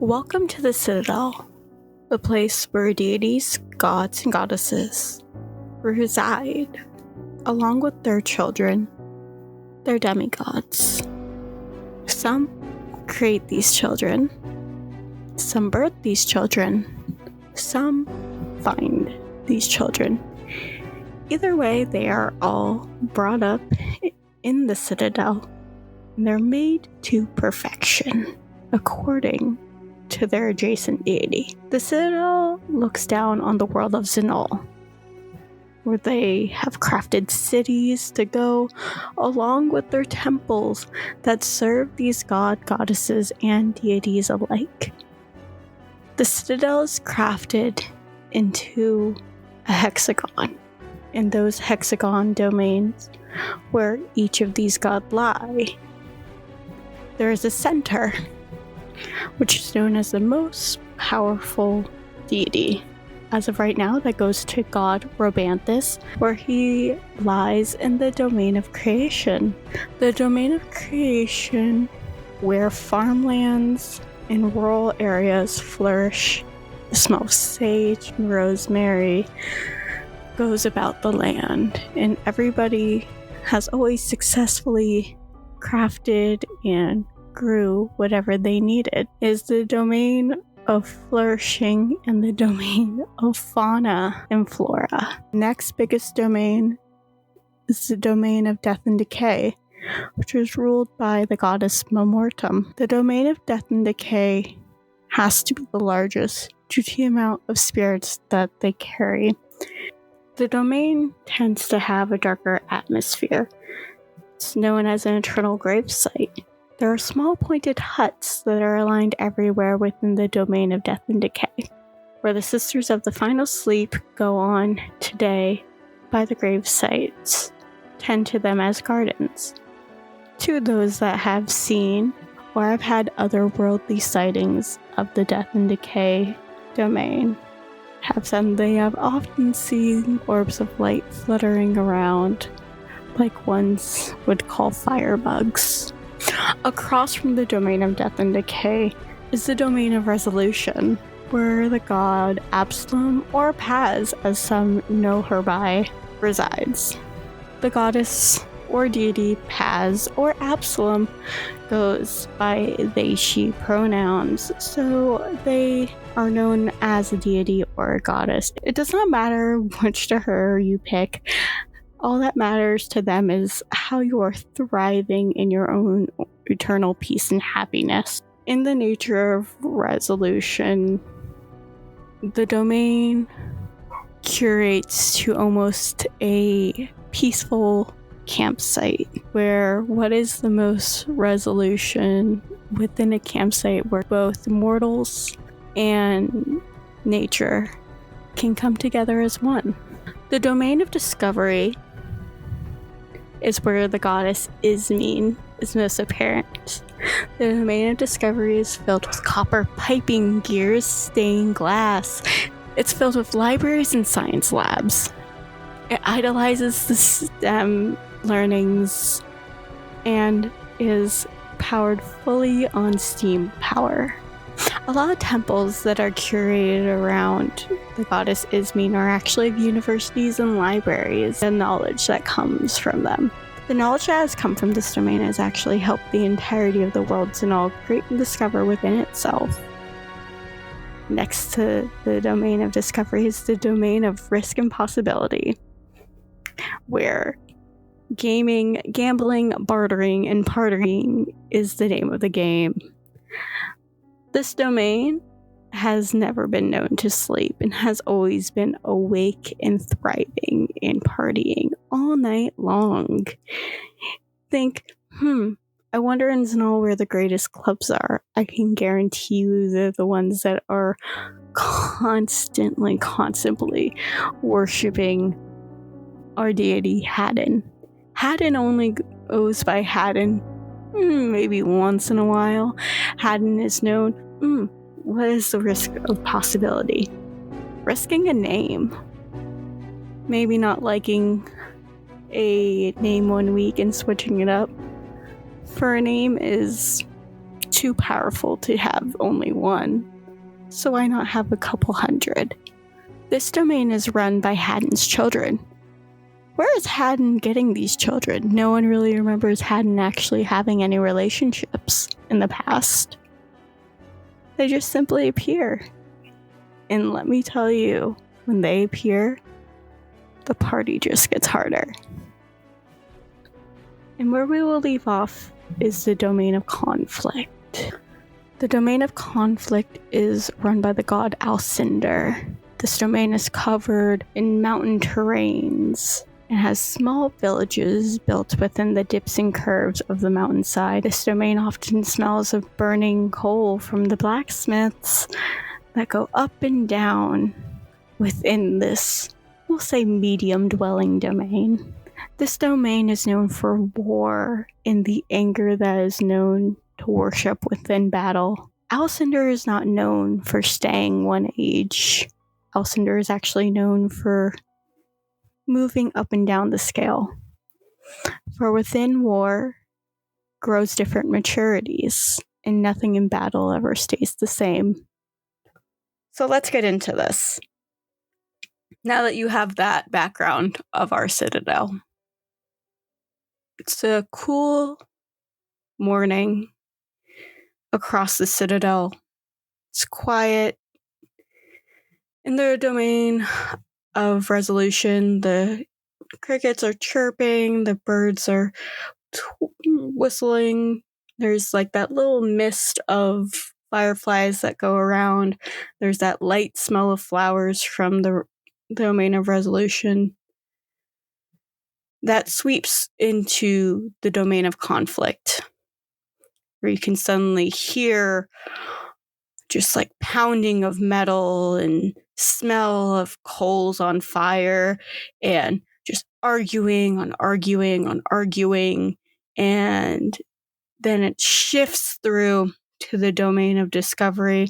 Welcome to the Citadel, the place where deities, gods, and goddesses reside, along with their children, their demigods. Some create these children, some birth these children, some find these children. Either way, they are all brought up in the Citadel, and they're made to perfection, according to their adjacent deity. The Citadel looks down on the world of Zenall, where they have crafted cities to go along with their temples that serve these goddesses, and deities alike. The Citadel is crafted into a hexagon, and those hexagon domains where each of these gods lie. There is a center, which is known as the most powerful deity. As of right now, that goes to God Robanthus, where he lies in the domain of creation. The domain of creation where farmlands in rural areas flourish. The smell of sage and rosemary goes about the land, and everybody has always successfully crafted and grew whatever they needed. Is the domain of flourishing and the domain of fauna and flora. Next biggest domain is the domain of death and decay, which is ruled by the goddess Momortum. The domain of death and decay has to be the largest due to the amount of spirits that they carry. The domain tends to have a darker atmosphere. It's known as an eternal gravesite. There are small pointed huts that are aligned everywhere within the domain of death and decay, where the Sisters of the Final Sleep go on today by the grave sites, tend to them as gardens. To those that have seen or have had otherworldly sightings of the death and decay domain, have said they have often seen orbs of light fluttering around, like ones would call firebugs. Across from the domain of death and decay is the domain of resolution, where the god Absalom, or Paz as some know her by, resides. The goddess or deity Paz or Absalom goes by they/she pronouns, so they are known as a deity or a goddess. It does not matter which to her you pick. All that matters to them is how you are thriving in your own eternal peace and happiness. In the nature of resolution, the domain curates to almost a peaceful campsite, where what is the most resolution within a campsite where both mortals and nature can come together as one. The domain of discovery is where the goddess Ismene is most apparent. The domain of discovery is filled with copper piping, gears, stained glass. It's filled with libraries and science labs. It idolizes the STEM learnings and is powered fully on steam power. A lot of temples that are curated around the goddess Ismene are actually universities and libraries, and knowledge that comes from them. The knowledge that has come from this domain has actually helped the entirety of the world Zenall create and discover within itself. Next to the domain of discovery is the domain of risk and possibility, where gaming, gambling, bartering, and partying is the name of the game. This domain has never been known to sleep and has always been awake and thriving and partying all night long. Think, I wonder in Zenall where the greatest clubs are. I can guarantee you they're the ones that are constantly worshipping our deity Haddon. Haddon only goes by Haddon maybe once in a while. Haddon is known. What is the risk of possibility? Risking a name. Maybe not liking a name one week and switching it up for a name is too powerful to have only one, so why not have a couple hundred? This domain is run by Haddon's children. Where is Haddon getting these children? No one really remembers Haddon actually having any relationships in the past. They just simply appear. And let me tell you, when they appear, the party just gets harder. And where we will leave off is the domain of conflict. The domain of conflict is run by the god Alcindor. This domain is covered in mountain terrains and has small villages built within the dips and curves of the mountainside. This domain often smells of burning coal from the blacksmiths that go up and down within this, we'll say, medium dwelling domain. This domain is known for war and the anger that is known to worship within battle. Alcindor is not known for staying one age. Alcindor is actually known for moving up and down the scale. For within war grows different maturities, and nothing in battle ever stays the same. So let's get into this. Now that you have that background of our Citadel, it's a cool morning across the Citadel. It's quiet. In the domain of resolution, the crickets are chirping, the birds are whistling. There's like that little mist of fireflies that go around. There's that light smell of flowers from the domain of resolution that sweeps into the domain of conflict, where you can suddenly hear just like pounding of metal and smell of coals on fire and just arguing on arguing on arguing. And then it shifts through to the domain of discovery,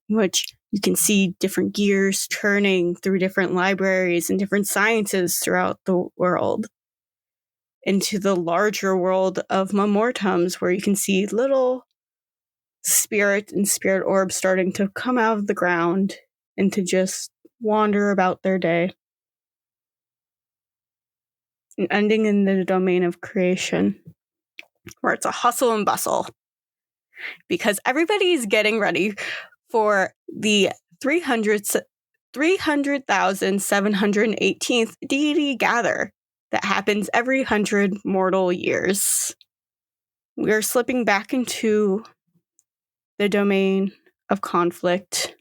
which you can see different gears turning through different libraries and different sciences throughout the world, into the larger world of Mamortums, where you can see little spirit and spirit orbs starting to come out of the ground and to just wander about their day. And ending in the domain of creation, where it's a hustle and bustle, because everybody's getting ready for the 300,718th deity gather that happens every 100 mortal years. We are slipping back into the domain of conflict,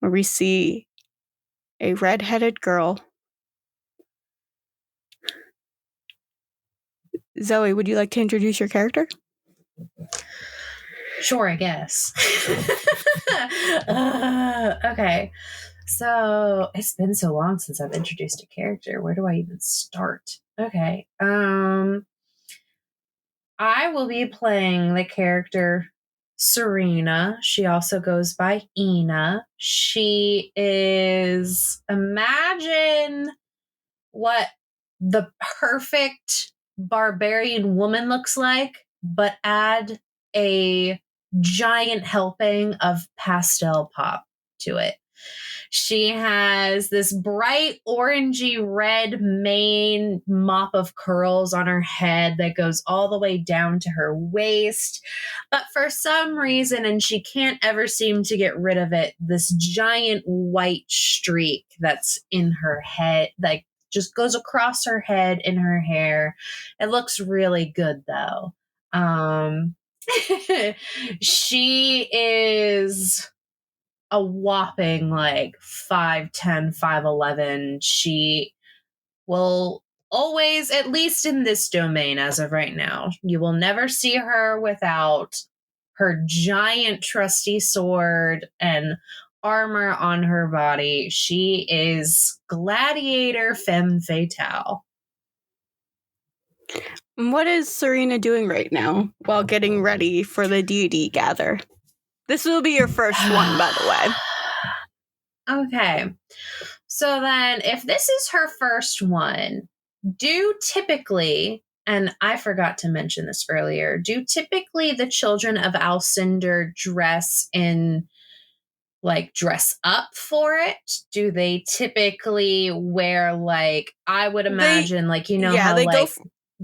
where we see a red-headed girl. Zoe, would you like to introduce your character? Sure, I guess. Okay. So it's been so long since I've introduced a character. Where do I even start? Okay. I will be playing the character Serena. She also goes by Ina. She is, imagine what the perfect barbarian woman looks like, but add a giant helping of pastel pop to it. She has this bright orangey red mane mop of curls on her head that goes all the way down to her waist. But for some reason, and she can't ever seem to get rid of it, this giant white streak that's in her head, like just goes across her head in her hair. It looks really good though. She is a whopping like 5'10", 5'11". She will always, at least in this domain as of right now, you will never see her without her giant trusty sword and armor on her body. She is gladiator femme fatale. What is Serena doing right now while getting ready for the deity gather? This will be your first one, by the way. Okay. So then, if this is her first one, do typically and I forgot to mention this earlier, do typically the children of Alcindor dress up for it? Do they typically wear, like, I would imagine, how they go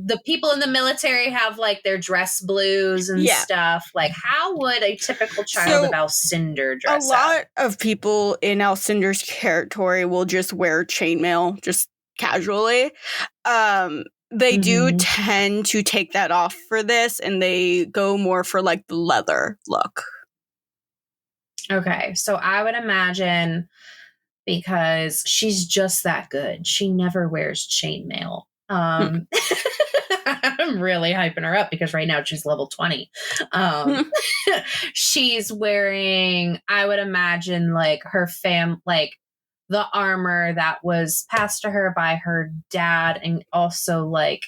the people in the military have like their dress blues and stuff. Like, how would a typical child of Alcindor dress up? A lot of people in Alcindor's territory will just wear chainmail, just casually. They do tend to take that off for this, and they go more for like the leather look. Okay, so I would imagine, because she's just that good, she never wears chainmail. I'm really hyping her up because right now she's level 20. She's wearing, I would imagine, like her like the armor that was passed to her by her dad, and also like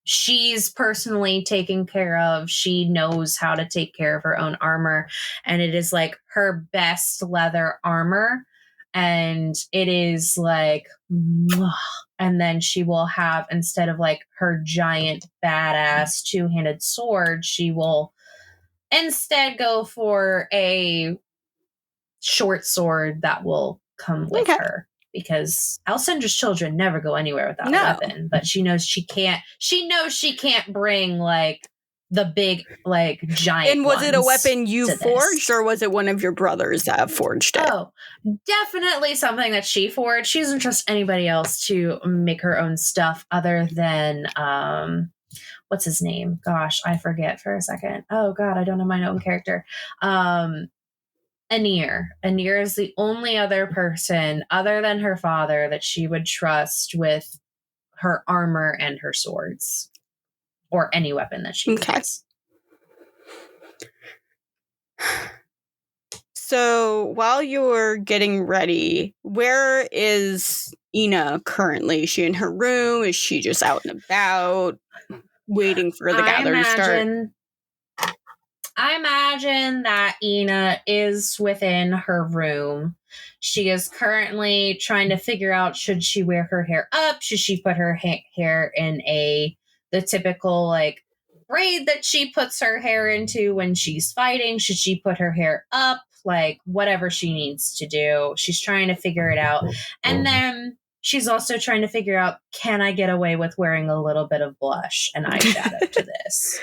she's personally taken care of. She knows how to take care of her own armor, and it is like her best leather armor. And it is like, and then she will have, instead of like her giant badass two-handed sword, she will instead go for a short sword that will come with her, because Alcindra's children never go anywhere without a weapon. But she knows she can't bring like the big, like, giant. And was it a weapon you forged, or was it one of your brothers that forged it? Oh, definitely something that she forged. She doesn't trust anybody else to make her own stuff other than what's his name? Gosh, I forget for a second. Oh God, I don't know my own character. Anir. Anir is the only other person other than her father that she would trust with her armor and her swords, or any weapon that she uses. So while you're getting ready, where is Ina currently? Is she in her room? Is she just out and about, waiting for the gather to start? I imagine that Ina is within her room. She is currently trying to figure out, should she wear her hair up? Should she put her hair in the typical like braid that she puts her hair into when she's fighting? Should she put her hair up? Like, whatever she needs to do. She's trying to figure it out. And then she's also trying to figure out, can I get away with wearing a little bit of blush and eyeshadow to this?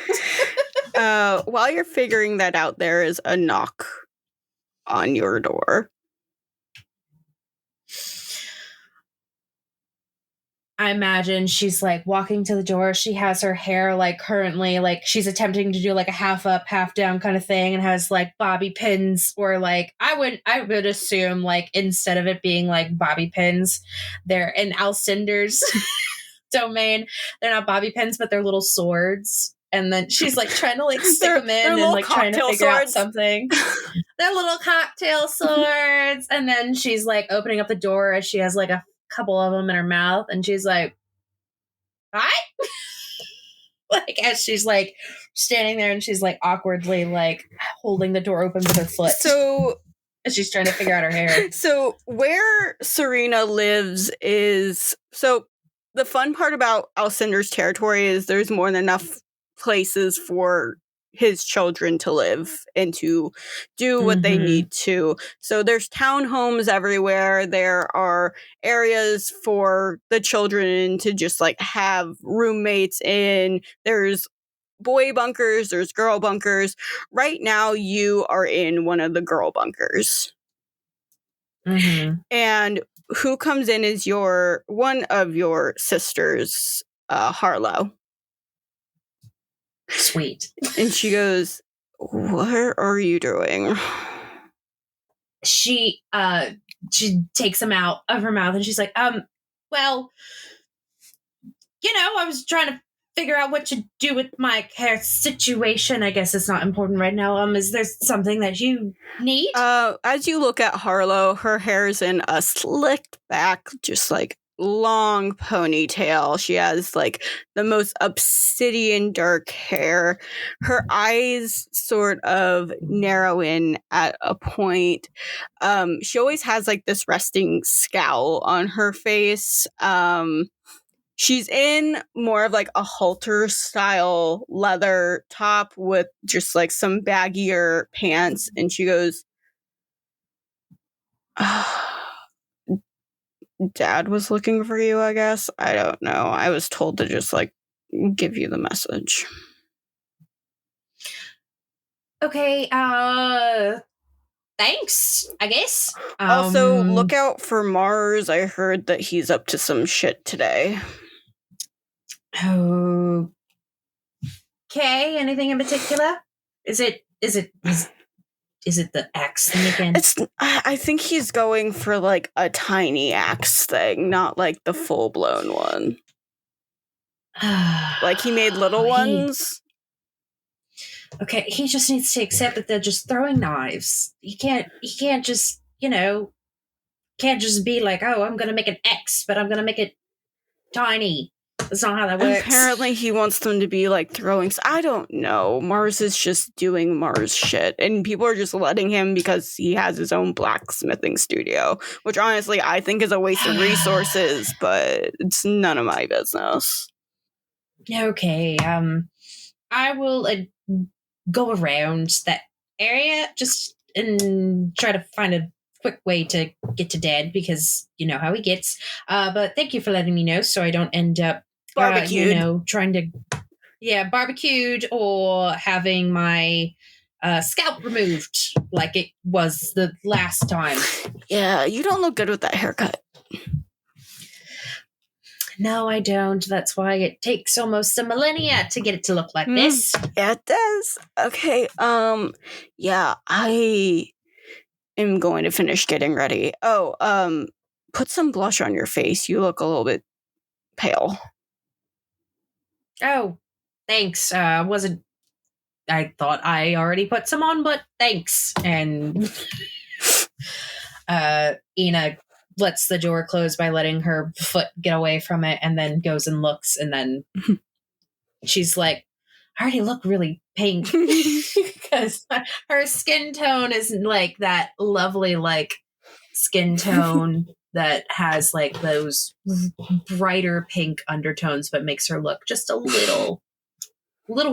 While you're figuring that out, there is a knock on your door. I imagine she's like walking to the door. She has her hair like currently, like she's attempting to do like a half up, half down kind of thing, and has like bobby pins, or like I would assume, like, instead of it being like bobby pins, they're in Alcindor's domain. They're not bobby pins, but they're little swords. And then she's like trying to like stick them in and like trying to figure out something. They're little cocktail swords. And then she's like opening up the door as she has like a couple of them in her mouth, and she's like, hi. Like, as she's like standing there, and she's like awkwardly like holding the door open with her foot. So as she's trying to figure out her hair. So where Serena lives is, so the fun part about Alcindor's territory is there's more than enough places for his children to live and to do what they need to. So there's townhomes everywhere. There are areas for the children to just like have roommates in. There's boy bunkers, there's girl bunkers. Right now you are in one of the girl bunkers. And who comes in is one of your sisters, Harlow. Sweet. And she goes, what are you doing? She takes them out of her mouth, and she's like, well, I was trying to figure out what to do with my hair situation. I guess it's not important right now. Is there something that you need? As you look at Harlow, her hair's in a slicked back, just like long ponytail. She has like the most obsidian dark hair. Her eyes sort of narrow in at a point. She always has like this resting scowl on her face. She's in more of like a halter style leather top with just like some baggier pants. And she goes, Dad was looking for you, I guess. I don't know. I was told to just like give you the message. Okay, thanks, I guess. Also, look out for Mars. I heard that he's up to some shit today. Okay, anything in particular? Is it the axe thing again? I think he's going for like a tiny axe thing, not like the full-blown one. Like he made little ones. Okay, he just needs to accept that they're just throwing knives. He can't just, can't just be like, oh, I'm gonna make an X, but I'm gonna make it tiny. That's not how that works. Apparently he wants them to be like throwing. I don't know. Mars is just doing Mars shit. And people are just letting him because he has his own blacksmithing studio. Which honestly I think is a waste of resources, but it's none of my business. Okay, I will go around that area just and try to find a quick way to get to Dad because you know how he gets. But thank you for letting me know so I don't end up barbecued. Trying to barbecued or having my scalp removed like it was the last time. Yeah, you don't look good with that haircut. No, I don't. That's why it takes almost a millennia to get it to look like this. Yeah, it does. Okay, yeah, I am going to finish getting ready. Oh, put some blush on your face. You look a little bit pale. Oh, thanks. I thought I already put some on, but thanks. And Ina lets the door close by letting her foot get away from it and then goes and looks and then she's like, I already look really pink because her skin tone isn't like that lovely like skin tone that has like those brighter pink undertones but makes her look just a little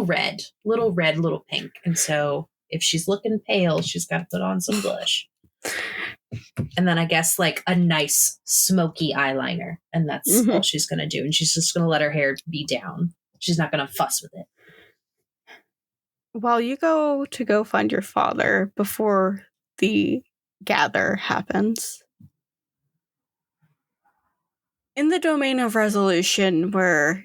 red, little pink. And so if she's looking pale, she's got to put on some blush. And then I guess like a nice smoky eyeliner. And that's all she's going to do. And she's just going to let her hair be down. She's not going to fuss with it. While you go find your father before the gather happens, in the domain of resolution where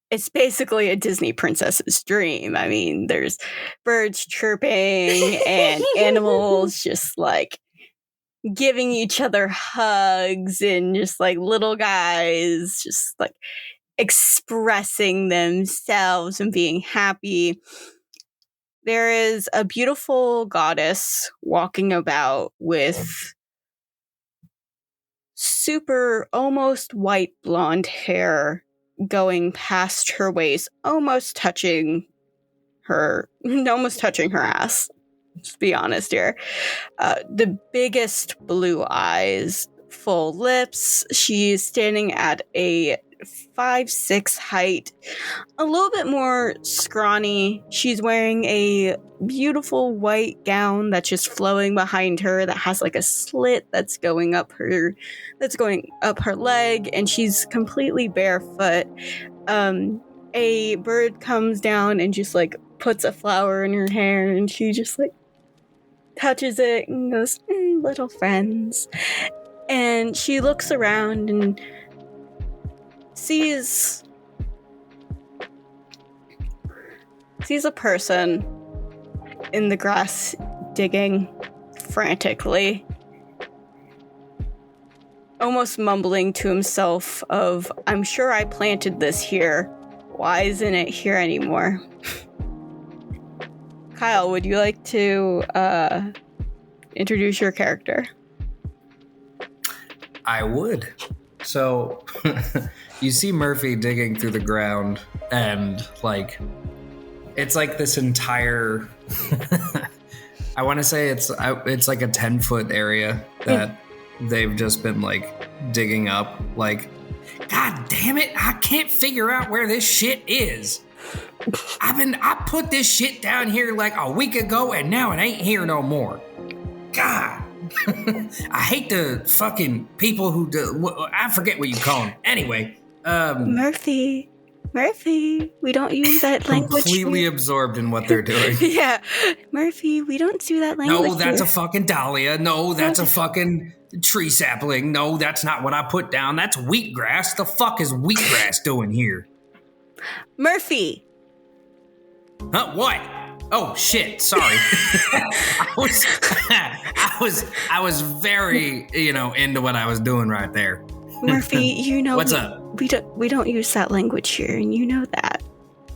it's basically a Disney princess's dream. I mean, there's birds chirping and animals just like giving each other hugs and just like little guys just like expressing themselves and being happy. There is a beautiful goddess walking about with super almost white blonde hair going past her waist, almost touching her ass. Let's be honest here. The biggest blue eyes, full lips. She's standing at a 5'6" height, a little bit more scrawny. She's wearing a beautiful white gown that's just flowing behind her that has like a slit that's going up her leg, and she's completely barefoot. A bird comes down and just like puts a flower in her hair, and she just like touches it and goes, little friends. And she looks around and sees a person in the grass digging frantically, almost mumbling to himself of, I'm sure I planted this here. Why isn't it here anymore? Kyle, would you like to introduce your character? I would. So you see Murphy digging through the ground, and like it's like this entire I want to say it's like a 10-foot area that they've just been like digging up. Like, God damn it, I can't figure out where this shit is. I put this shit down here like a week ago and now it ain't here no more. God. I hate the fucking people who do, I forget what you call them. Anyway, Murphy, we don't use that language. Completely here. absorbed in what they're doing. Yeah, Murphy, we don't do that language. No, that's here. a fucking dahlia. No, that's a fucking tree sapling. No, that's not what I put down. That's wheatgrass. The fuck is wheatgrass doing here? Murphy. Huh? What? Oh shit! Sorry. I was very, into what I was doing right there. Murphy, you know What's up? We don't use that language here, and you know that.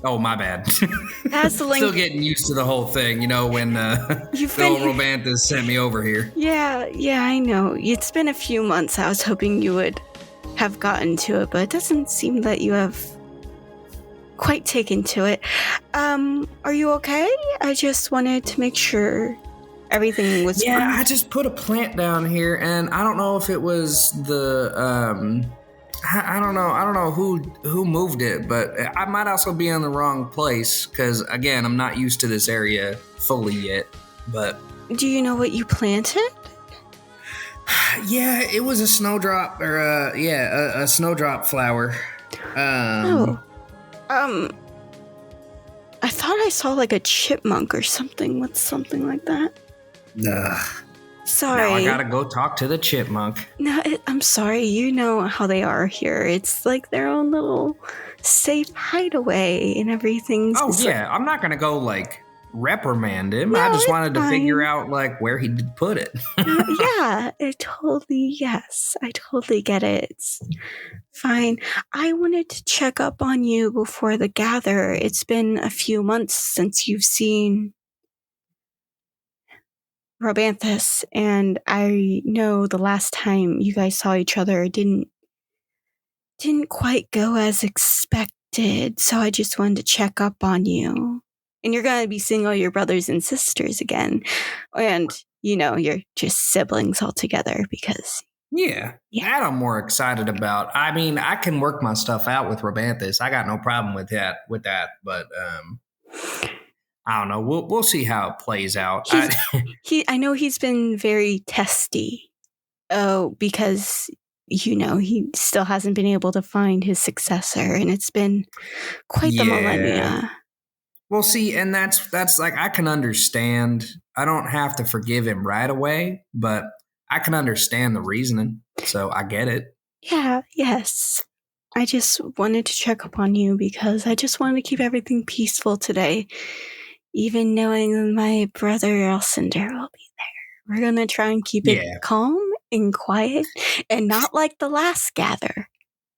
Oh, my bad. That's the Still getting used to the whole thing, when Phil Robanthus sent me over here. Yeah, I know. It's been a few months. I was hoping you would have gotten to it, but it doesn't seem that you have quite taken to it. Are you okay? I just wanted to make sure everything was fine. I just put a plant down here, and I don't know if it was the I don't know who moved it, but I might also be in the wrong place because again, I'm not used to this area fully yet. But do you know what you planted? Yeah, it was a snowdrop, or a snowdrop flower. I thought I saw like a chipmunk or something with something like that. Sorry. Now I gotta go talk to the chipmunk. No, I'm sorry. You know how they are here. It's like their own little safe hideaway and everything. I'm not gonna go like reprimand him. No, I just wanted to fine. Figure out like where he did put it. I totally get it. It's fine. I wanted to check up on you before the gather. It's been a few months since you've seen Robanthus, and I know the last time you guys saw each other didn't quite go as expected, so I just wanted to check up on you. And you're going to be seeing all your brothers and sisters again, and you're just siblings all together because that I'm more excited about. I mean, I can work my stuff out with Robanthus. I got no problem with that, but I don't know. We'll see how it plays out. I know he's been very testy. Oh, because he still hasn't been able to find his successor, and it's been quite the millennia. Well, see, and that's like I can understand. I don't have to forgive him right away, but I can understand the reasoning, so I get it. Yeah, yes. I just wanted to check up on you because I just wanted to keep everything peaceful today. Even knowing that my brother Elcinder will be there. We're going to try and keep it calm and quiet and not like the last gather.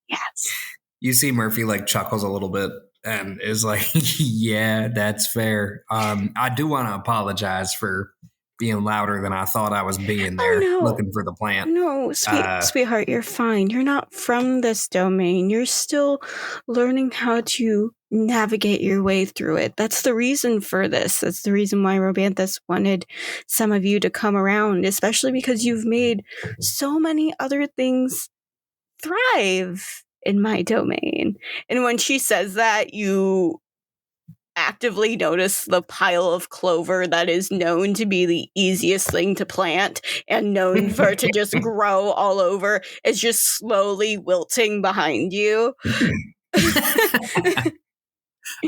Yes. You see Murphy like chuckles a little bit and is like, yeah, that's fair. I do want to apologize for being louder than I thought I was being there looking for the plant. No, sweetheart, you're fine. You're not from this domain. You're still learning how to navigate your way through it. That's the reason for this. That's the reason why Robanthus wanted some of you to come around, especially because you've made so many other things thrive in my domain. And when she says that, you actively notice the pile of clover that is known to be the easiest thing to plant and known for it to just grow all over is just slowly wilting behind you.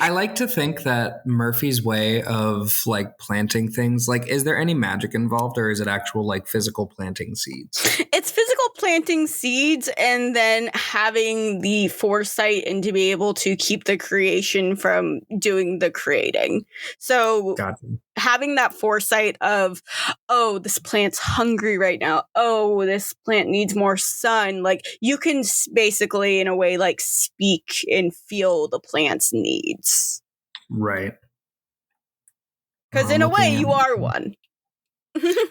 I like to think that Murphy's way of like planting things, like, is there any magic involved or is it actual like physical planting seeds? It's physical planting seeds and then having the foresight and to be able to keep the creation from doing the creating. So having that foresight of, oh, this plant's hungry right now. Oh, this plant needs more sun. Like you can basically in a way like speak and feel the plant's needs. Right. Because in a way you are one.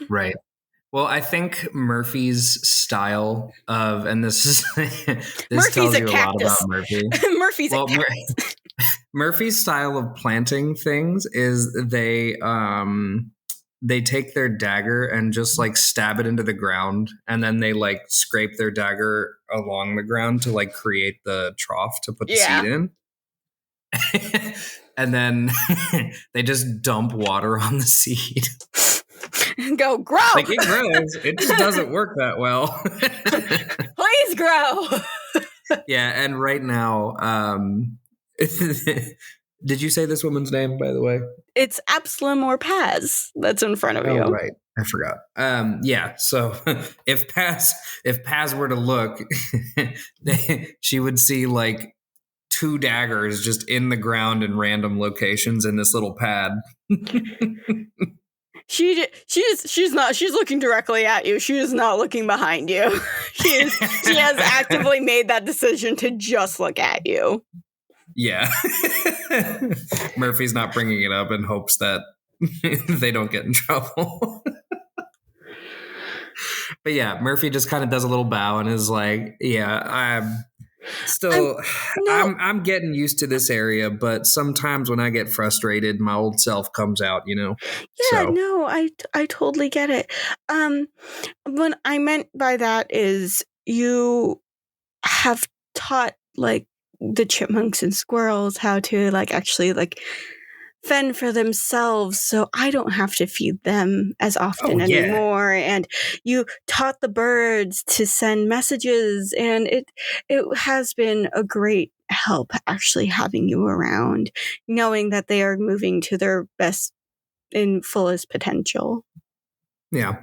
Right. Well, I think Murphy's style of, and this Murphy's tells you a lot about Murphy. Murphy's a cactus. Murphy's style of planting things is they they take their dagger and just like stab it into the ground, and then they like scrape their dagger along the ground to like create the trough to put the seed in. And then they just dump water on the seed. Go grow. Like it grows. It just doesn't work that well. Please grow. Yeah, and right now, did you say this woman's name, by the way? It's Absalom or Paz that's in front of you. Oh, right. I forgot. Yeah. So if Paz were to look, she would see like 2 daggers just in the ground in random locations in this little pad. She's looking directly at you. She is not looking behind you. She has actively made that decision to just look at you. Yeah. Murphy's not bringing it up in hopes that they don't get in trouble. But yeah, Murphy just kind of does a little bow and is like, yeah, I'm getting used to this area, but sometimes when I get frustrated, my old self comes out, you know? Yeah, no, I totally get it. What I meant by that is you have taught like the chipmunks and squirrels how to like actually like fend for themselves, so I don't have to feed them as often anymore. And you taught the birds to send messages, and it has been a great help actually having you around, knowing that they are moving to their best and fullest potential. Yeah.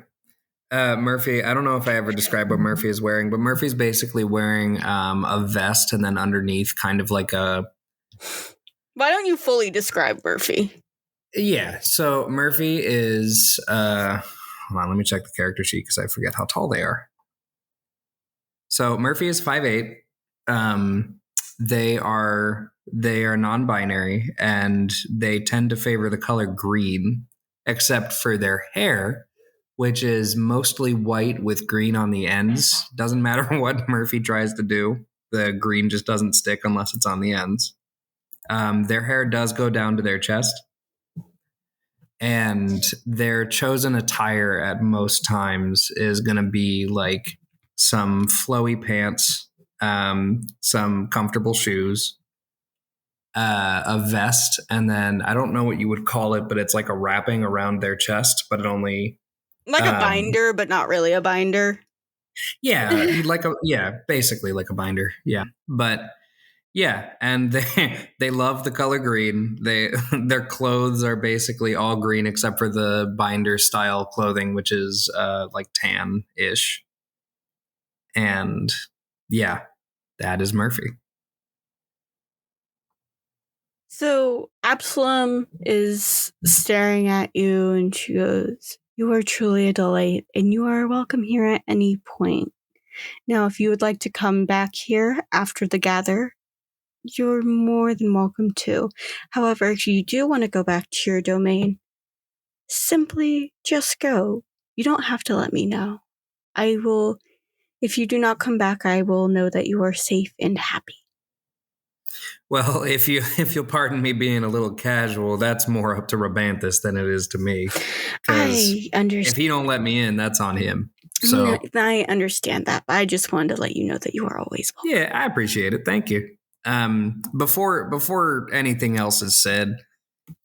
Murphy, I don't know if I ever described what Murphy is wearing, but Murphy's basically wearing a vest and then underneath kind of like a... Why don't you fully describe Murphy? Yeah, so Murphy is... hold on, let me check the character sheet because I forget how tall they are. So Murphy is 5'8". They are non-binary, and they tend to favor the color green, except for their hair, which is mostly white with green on the ends. Doesn't matter what Murphy tries to do. The green just doesn't stick unless it's on the ends. Their hair does go down to their chest. And their chosen attire at most times is going to be like some flowy pants, some comfortable shoes, a vest, and then I don't know what you would call it, but it's like a wrapping around their chest, but it only... Like a binder, but not really a binder. Yeah, basically like a binder. Yeah, but yeah, and they love the color green. Their clothes are basically all green except for the binder style clothing, which is like tan-ish. And yeah, that is Murphy. So Absalom is staring at you, and she goes, "You are truly a delight, and you are welcome here at any point. Now, if you would like to come back here after the gather, you're more than welcome to. However, if you do want to go back to your domain, simply just go. You don't have to let me know. I will, if you do not come back, I will know that you are safe and happy." Well, if you'll pardon me being a little casual, that's more up to Rabanthus than it is to me. I understand. If he don't let me in, that's on him. So I understand that, but I just wanted to let you know that you are always welcome. Yeah, I appreciate it. Thank you. Before anything else is said,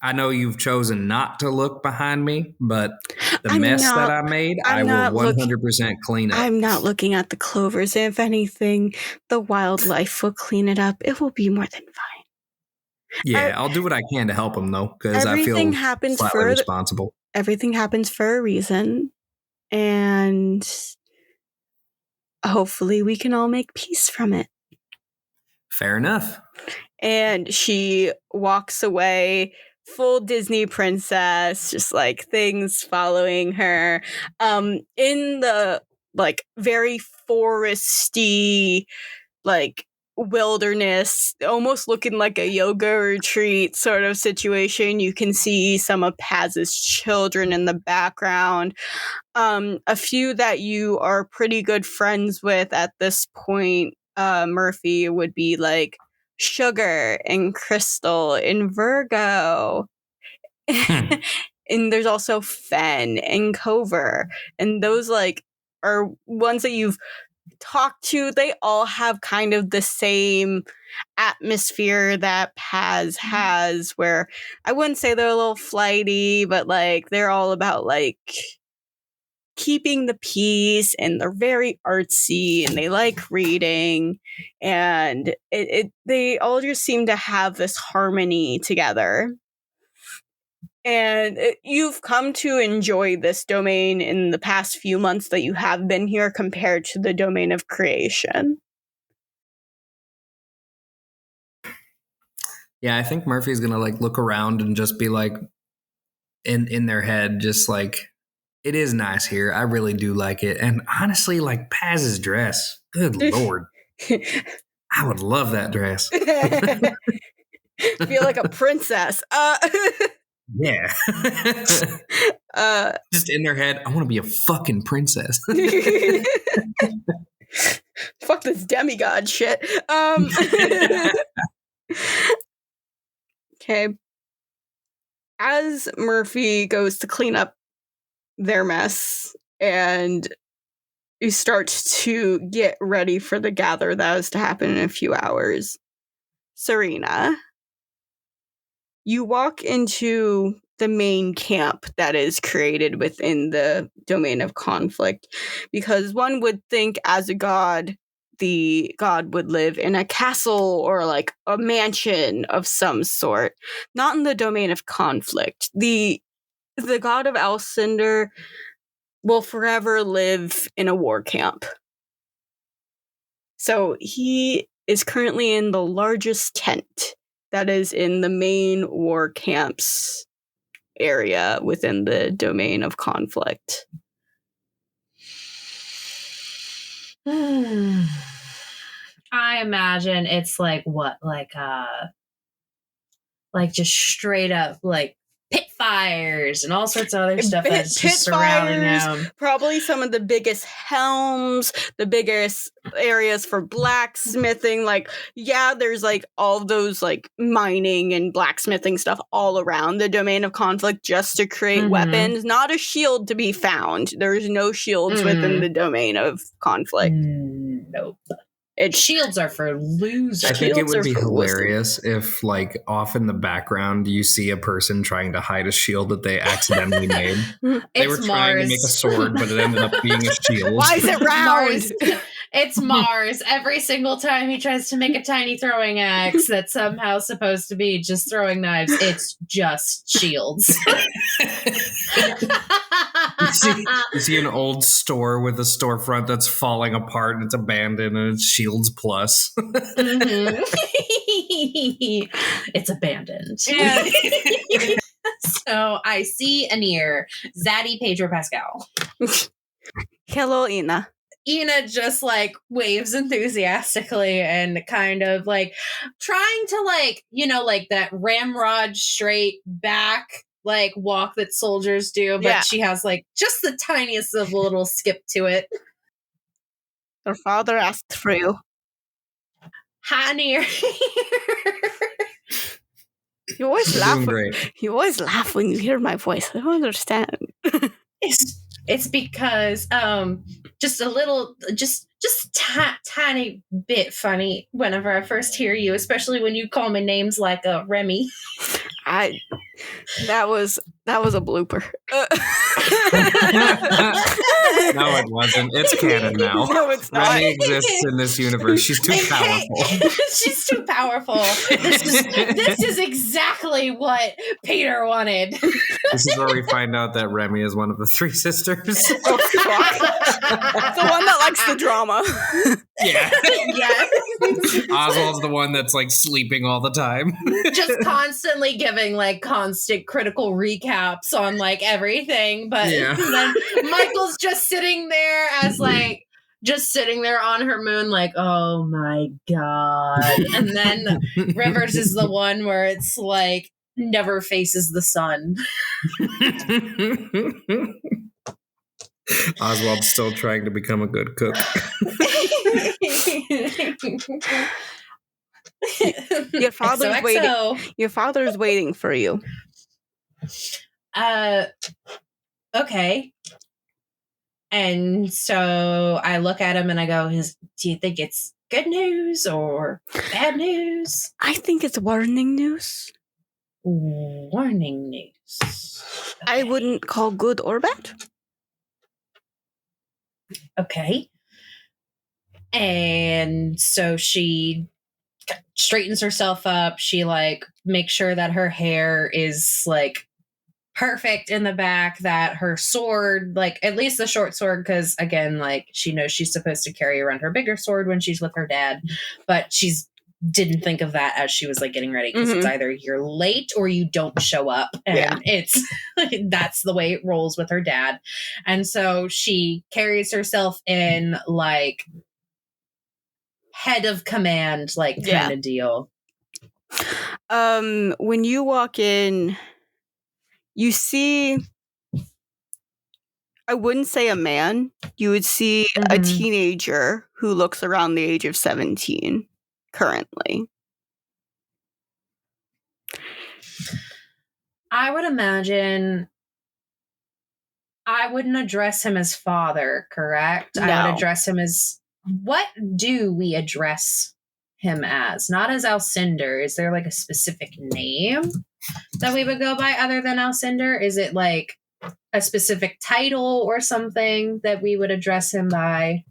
I know you've chosen not to look behind me, but the mess that I made, I will 100% clean up. I'm not looking at the clovers. If anything, the wildlife will clean it up. It will be more than fine. Yeah, I'll do what I can to help them, though, because I feel slightly responsible. Everything happens for a reason, and hopefully we can all make peace from it. Fair enough. And she walks away, full Disney princess, just like things following her, in the like very foresty, like wilderness, almost looking like a yoga retreat sort of situation. You can see some of Paz's children in the background. A few that you are pretty good friends with at this point, Murphy, would be like Sugar and Crystal and Virgo. And there's also Fen and Cover. And those, like, are ones that you've talked to. They all have kind of the same atmosphere that Paz has, where I wouldn't say they're a little flighty, but, like, they're all about, like, keeping the peace, and they're very artsy, and they like reading, and they all just seem to have this harmony together. And you've come to enjoy this domain in the past few months that you have been here compared to the domain of creation. Yeah, I think Murphy's gonna like look around and just be like, in their head, just like, it is nice here. I really do like it. And honestly, like Paz's dress, good Lord. I would love that dress. Feel like a princess. Yeah. Just in their head, I want to be a fucking princess. Fuck this demigod shit. Okay. As Murphy goes to clean up their mess and he starts to get ready for the gather that is to happen in a few hours, Serena, you walk into the main camp that is created within the domain of conflict, because one would think as a god, the god would live in a castle or like a mansion of some sort, not in the domain of conflict. The god of Alcindor will forever live in a war camp. So he is currently in the largest tent that is in the main war camps area within the domain of conflict. I imagine it's like what, like just straight up like pit fires and all sorts of other stuff that's just surrounding them. Probably some of the biggest helms, the biggest areas for blacksmithing. Like, yeah, there's like all those like mining and blacksmithing stuff all around the domain of conflict just to create weapons. Not a shield to be found. There's no shields within the domain of conflict. Nope. Shields are for losers. I think it would be hilarious if, like, off in the background, you see a person trying to hide a shield that they accidentally made. They were trying to make a sword, but it ended up being a shield. Why is it round? It's Mars. Every single time he tries to make a tiny throwing axe that's somehow supposed to be just throwing knives, it's just shields. You see an old store with a storefront that's falling apart and it's abandoned and it's Shields Plus. It's abandoned. Yeah. So I see Anir, Zaddy, Pedro, Pascal. Hello, Ina. Ina just like waves enthusiastically and kind of like trying to like, you know, like that ramrod straight back like walk that soldiers do, but she has like just the tiniest of a little skip to it. Your father asked for you. Hi, Anir. You always laugh. You always laugh when you hear my voice. I don't understand. It's because just a little, just tiny bit funny whenever I first hear you, especially when you call me names like Remy. That was a blooper. No, it wasn't. It's canon now. No, it's not. Remy exists in this universe. She's too powerful. She's too powerful. This is exactly what Peter wanted. This is where we find out that Remy is one of the three sisters. Oh, fuck. The one that likes the drama. Yeah. Yes. Oswald's the one that's like sleeping all the time. Just constantly giving like constant critical recaps on like everything. But then Michael's just sitting there as like, just sitting there on her moon like, oh my God. And then Rivers is the one where it's like, never faces the sun. Oswald's still trying to become a good cook. Your father's waiting for you. Okay. And so I look at him and I go, do you think it's good news or bad news? I think it's warning news. Warning news. Okay. I wouldn't call good or bad. Okay. And so she straightens herself up. She like makes sure that her hair is like perfect in the back, that her sword, like at least the short sword, because again, like she knows she's supposed to carry around her bigger sword when she's with her dad, but she's didn't think of that as she was like getting ready, because it's either you're late or you don't show up, and it's that's the way it rolls with her dad. And so she carries herself in like head of command, like kind of deal. When you walk in, you see, I wouldn't say a man, you would see a teenager who looks around the age of 17 currently. I would imagine I wouldn't address him as father, correct? No. I would address him as, what do we address him as? Not as Alcindor. Is there like a specific name that we would go by other than Alcindor? Is it like a specific title or something that we would address him by?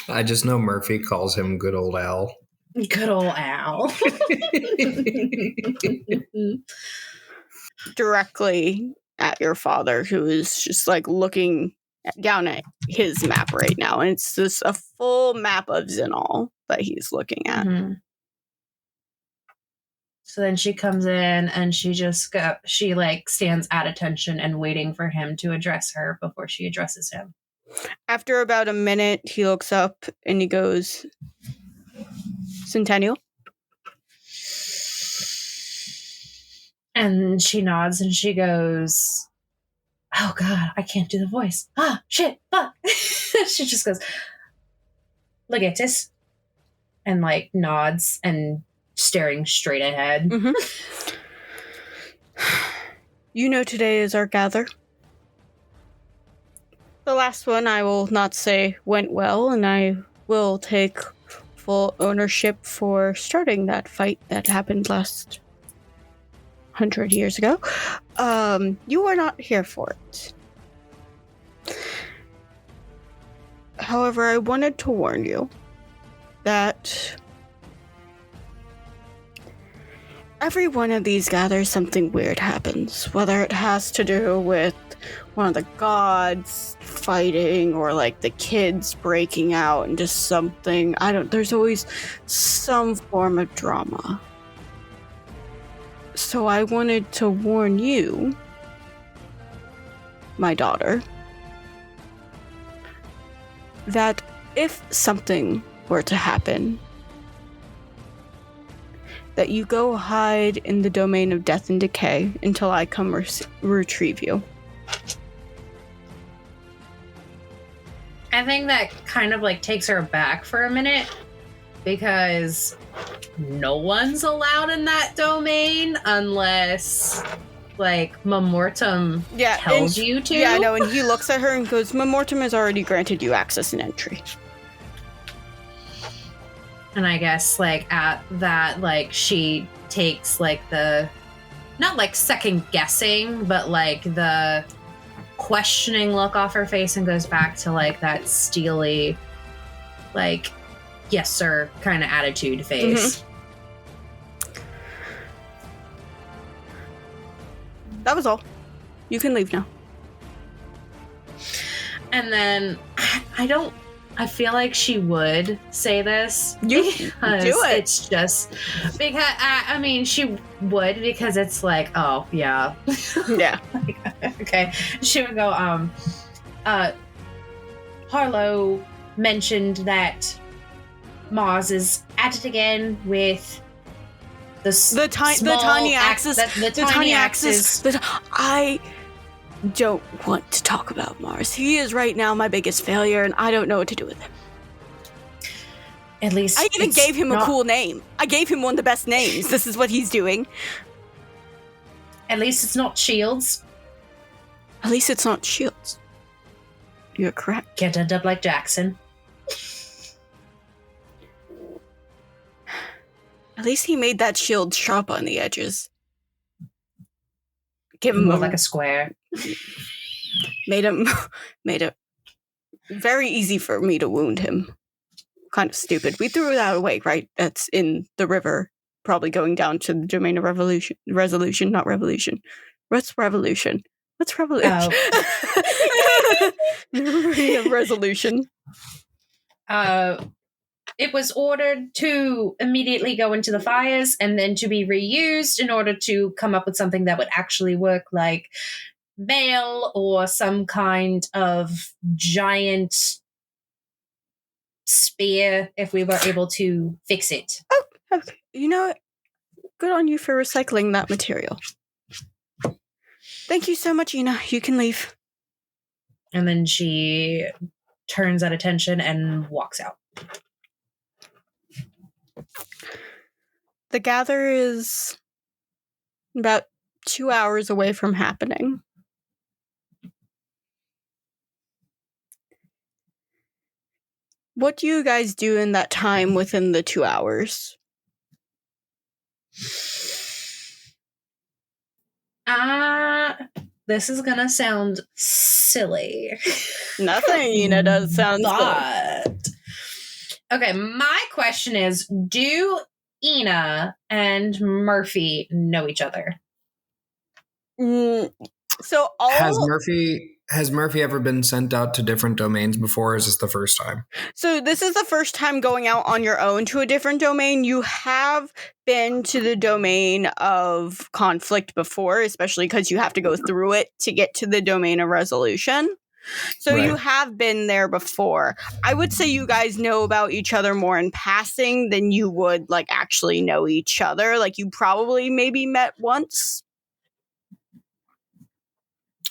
I just know Murphy calls him good old Al. Good old Al. Directly at your father, who is just like looking down at his map right now, and it's just a full map of Zenall that he's looking at. So then she comes in and she like stands at attention and waiting for him to address her before she addresses him. After about a minute, he looks up and he goes, Centennial? And she nods and she goes, oh God, I can't do the voice. Ah, shit, fuck. She just goes, Legatus, and like nods and staring straight ahead. You know, today is our gather. The last one, I will not say went well, and I will take full ownership for starting that fight that happened last 100 years ago. You were not here for it. However, I wanted to warn you that every one of these gathers, something weird happens. Whether it has to do with one of the gods fighting, or like the kids breaking out and just something. There's always some form of drama. So I wanted to warn you, my daughter, that if something were to happen, that you go hide in the domain of death and decay until I come retrieve you. I think that kind of like takes her back for a minute, because no one's allowed in that domain unless like Memortum tells you to. Yeah, no, and he looks at her and goes, Memortum has already granted you access and entry. And I guess like at that, like she takes like the, not like second guessing, but like the questioning look off her face and goes back to like that steely, like, yes sir kind of attitude face. That was all. You can leave now. And then I feel like she would say this. You do it. It's just because I mean she would, because it's like, oh yeah. Yeah. Okay. She would go, Harlow mentioned that Mars is at it again with the tiny axis. I don't want to talk about Mars. He is right now my biggest failure, and I don't know what to do with him. At least I even gave him a cool name. I gave him one of the best names. This is what he's doing. At least it's not Shields. At least it's not shields. You're correct. Can't end up like Jackson. At least he made that shield sharp on the edges. Give him More like a square. made it very easy for me to wound him. Kind of stupid. We threw that away, right? That's in the river, probably going down to the domain of resolution, not revolution. What's revolution? What's revolution? Oh. Domain of resolution. It was ordered to immediately go into the fires and then to be reused in order to come up with something that would actually work, like mail or some kind of giant spear if we were able to fix it. Oh, okay. You know what? Good on you for recycling that material. Thank you so much, Ina. You can leave. And then she turns at attention and walks out. The gather is about 2 hours away from happening. What do you guys do in that time within the 2 hours? This is gonna sound silly. Nothing, Ina, does sound but okay, my question is, do Ina and Murphy know each other? So Has Murphy ever been sent out to different domains before, or is this the first time? So this is the first time going out on your own to a different domain. You have been to the domain of conflict before, especially because you have to go through it to get to the domain of resolution. So Right. you have been there before. I would say you guys know about each other more in passing than you would like actually know each other. Like you probably maybe met once.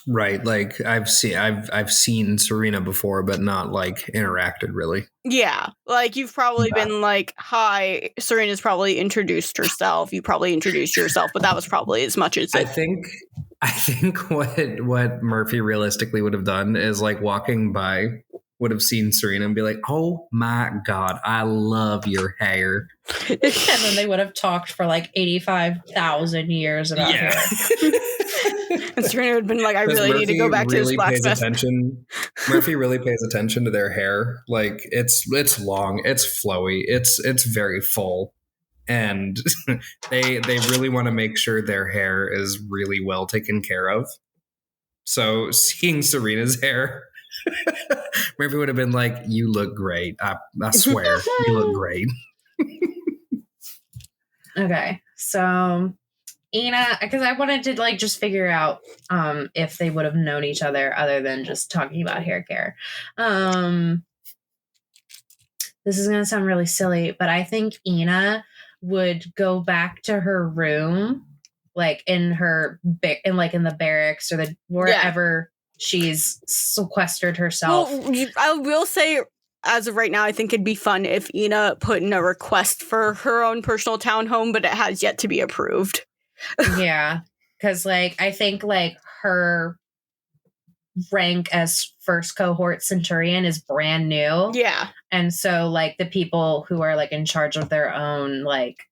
Right, like I've seen Serena before, but not like interacted really. Yeah, like you've probably Yeah. been like, hi, Serena's probably introduced herself. You probably introduced yourself, but that was probably as much as I it. think what Murphy realistically would have done is like walking by would have seen Serena and be like, "Oh my God, I love your hair." And then they would have talked for like 85,000 years about Yeah. hair. And Serena would have been like, I really need to go back to this blacksmith. Murphy really pays attention to their hair. Like it's long, it's flowy, it's very full. And they really want to make sure their hair is really well taken care of. So seeing Serena's hair, Murphy would have been like, "You look great. I swear, you look great." Okay, so Ina, because I wanted to like just figure out if they would have known each other other than just talking about hair care. This is gonna sound really silly, but I think Ina would go back to her room, like in her in the barracks or wherever she's sequestered herself. Well, I will say, as of right now, I think it'd be fun if Ina put in a request for her own personal townhome, but it has yet to be approved. Yeah, because like I think like her rank as first cohort Centurion is brand new. Yeah. And so like the people who are like in charge of their own like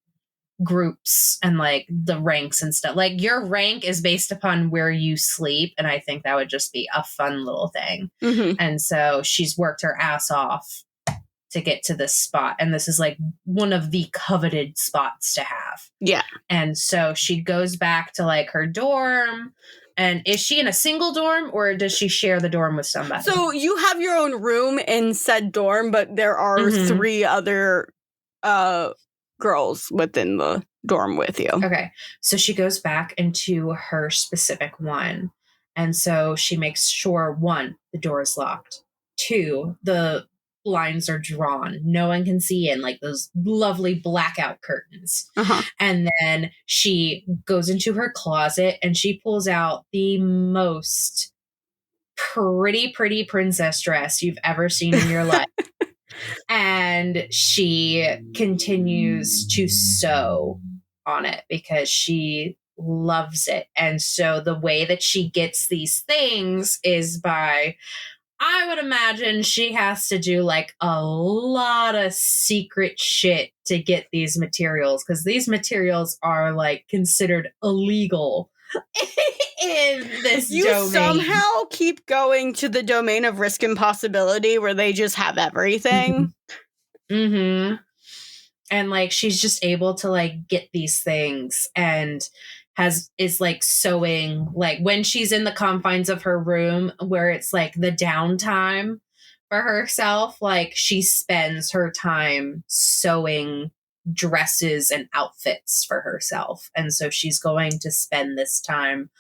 groups and like the ranks and stuff, like your rank is based upon where you sleep, and I think that would just be a fun little thing. Mm-hmm. And so she's worked her ass off to get to this spot, and this is like one of the coveted spots to have. Yeah. And so she goes back to like her dorm. And is she in a single dorm, or does she share the dorm with somebody? So you have your own room in said dorm, but there are 3 other girls within the dorm with you. Okay. So she goes back into her specific one. And so she makes sure, 1, the door is locked. 2, the blinds are drawn. No one can see in, like those lovely blackout curtains. Uh-huh. And then she goes into her closet and she pulls out the most pretty princess dress you've ever seen in your life. And she continues to sew on it because she loves it. And so the way that she gets these things is by, I would imagine she has to do like a lot of secret shit to get these materials, because these materials are like considered illegal in this You domain. somehow keep going to the domain of risk and possibility where they just have everything. Mm-hmm. And like she's just able to like get these things, and is like sewing, like when she's in the confines of her room where it's like the downtime for herself, like she spends her time sewing dresses and outfits for herself. And so she's going to spend this time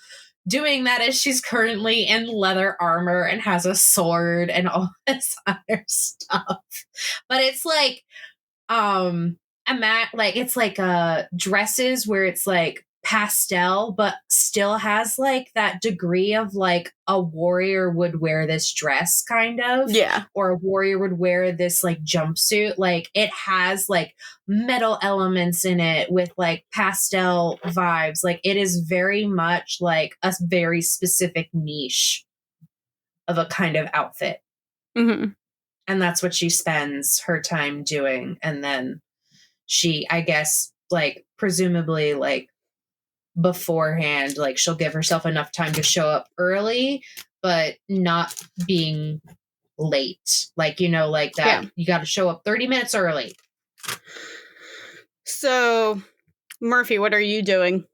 doing that as she's currently in leather armor and has a sword and all this other stuff. But it's like it's like dresses where it's like pastel but still has like that degree of like a warrior would wear this dress kind of, Yeah. or a warrior would wear this like jumpsuit. Like it has like metal elements in it with like pastel vibes. Like it is very much like a very specific niche of a kind of outfit. Mm-hmm. And that's what she spends her time doing. And then she, I guess, like presumably like beforehand, like she'll give herself enough time to show up early, but not being late. Like, you know, like that. Yeah. You got to show up 30 minutes early. So, Murphy, what are you doing?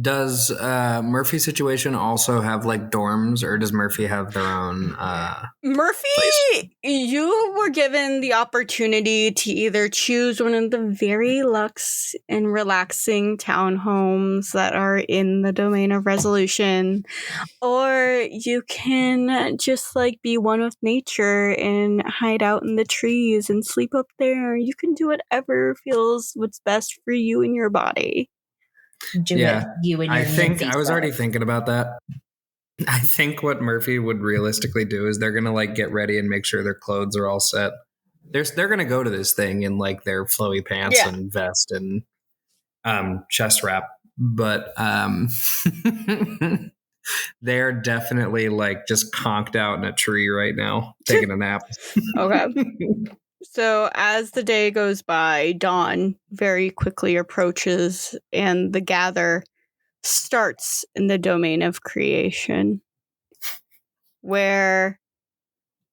Does Murphy's situation also have like dorms, or does Murphy have their own Murphy, place? You were given the opportunity to either choose one of the very luxe and relaxing townhomes that are in the domain of resolution, or you can just like be one with nature and hide out in the trees and sleep up there. You can do whatever feels what's best for you and your body. Do it, you and your I think nymphy I was already self. thinking about that. I think what Murphy would realistically do is they're gonna like get ready and make sure their clothes are all set. They're gonna go to this thing in like their flowy pants Yeah. and vest and chest wrap, but they're definitely like just conked out in a tree right now, taking a nap. Okay. So as the day goes by, dawn very quickly approaches, and the gather starts in the domain of creation, where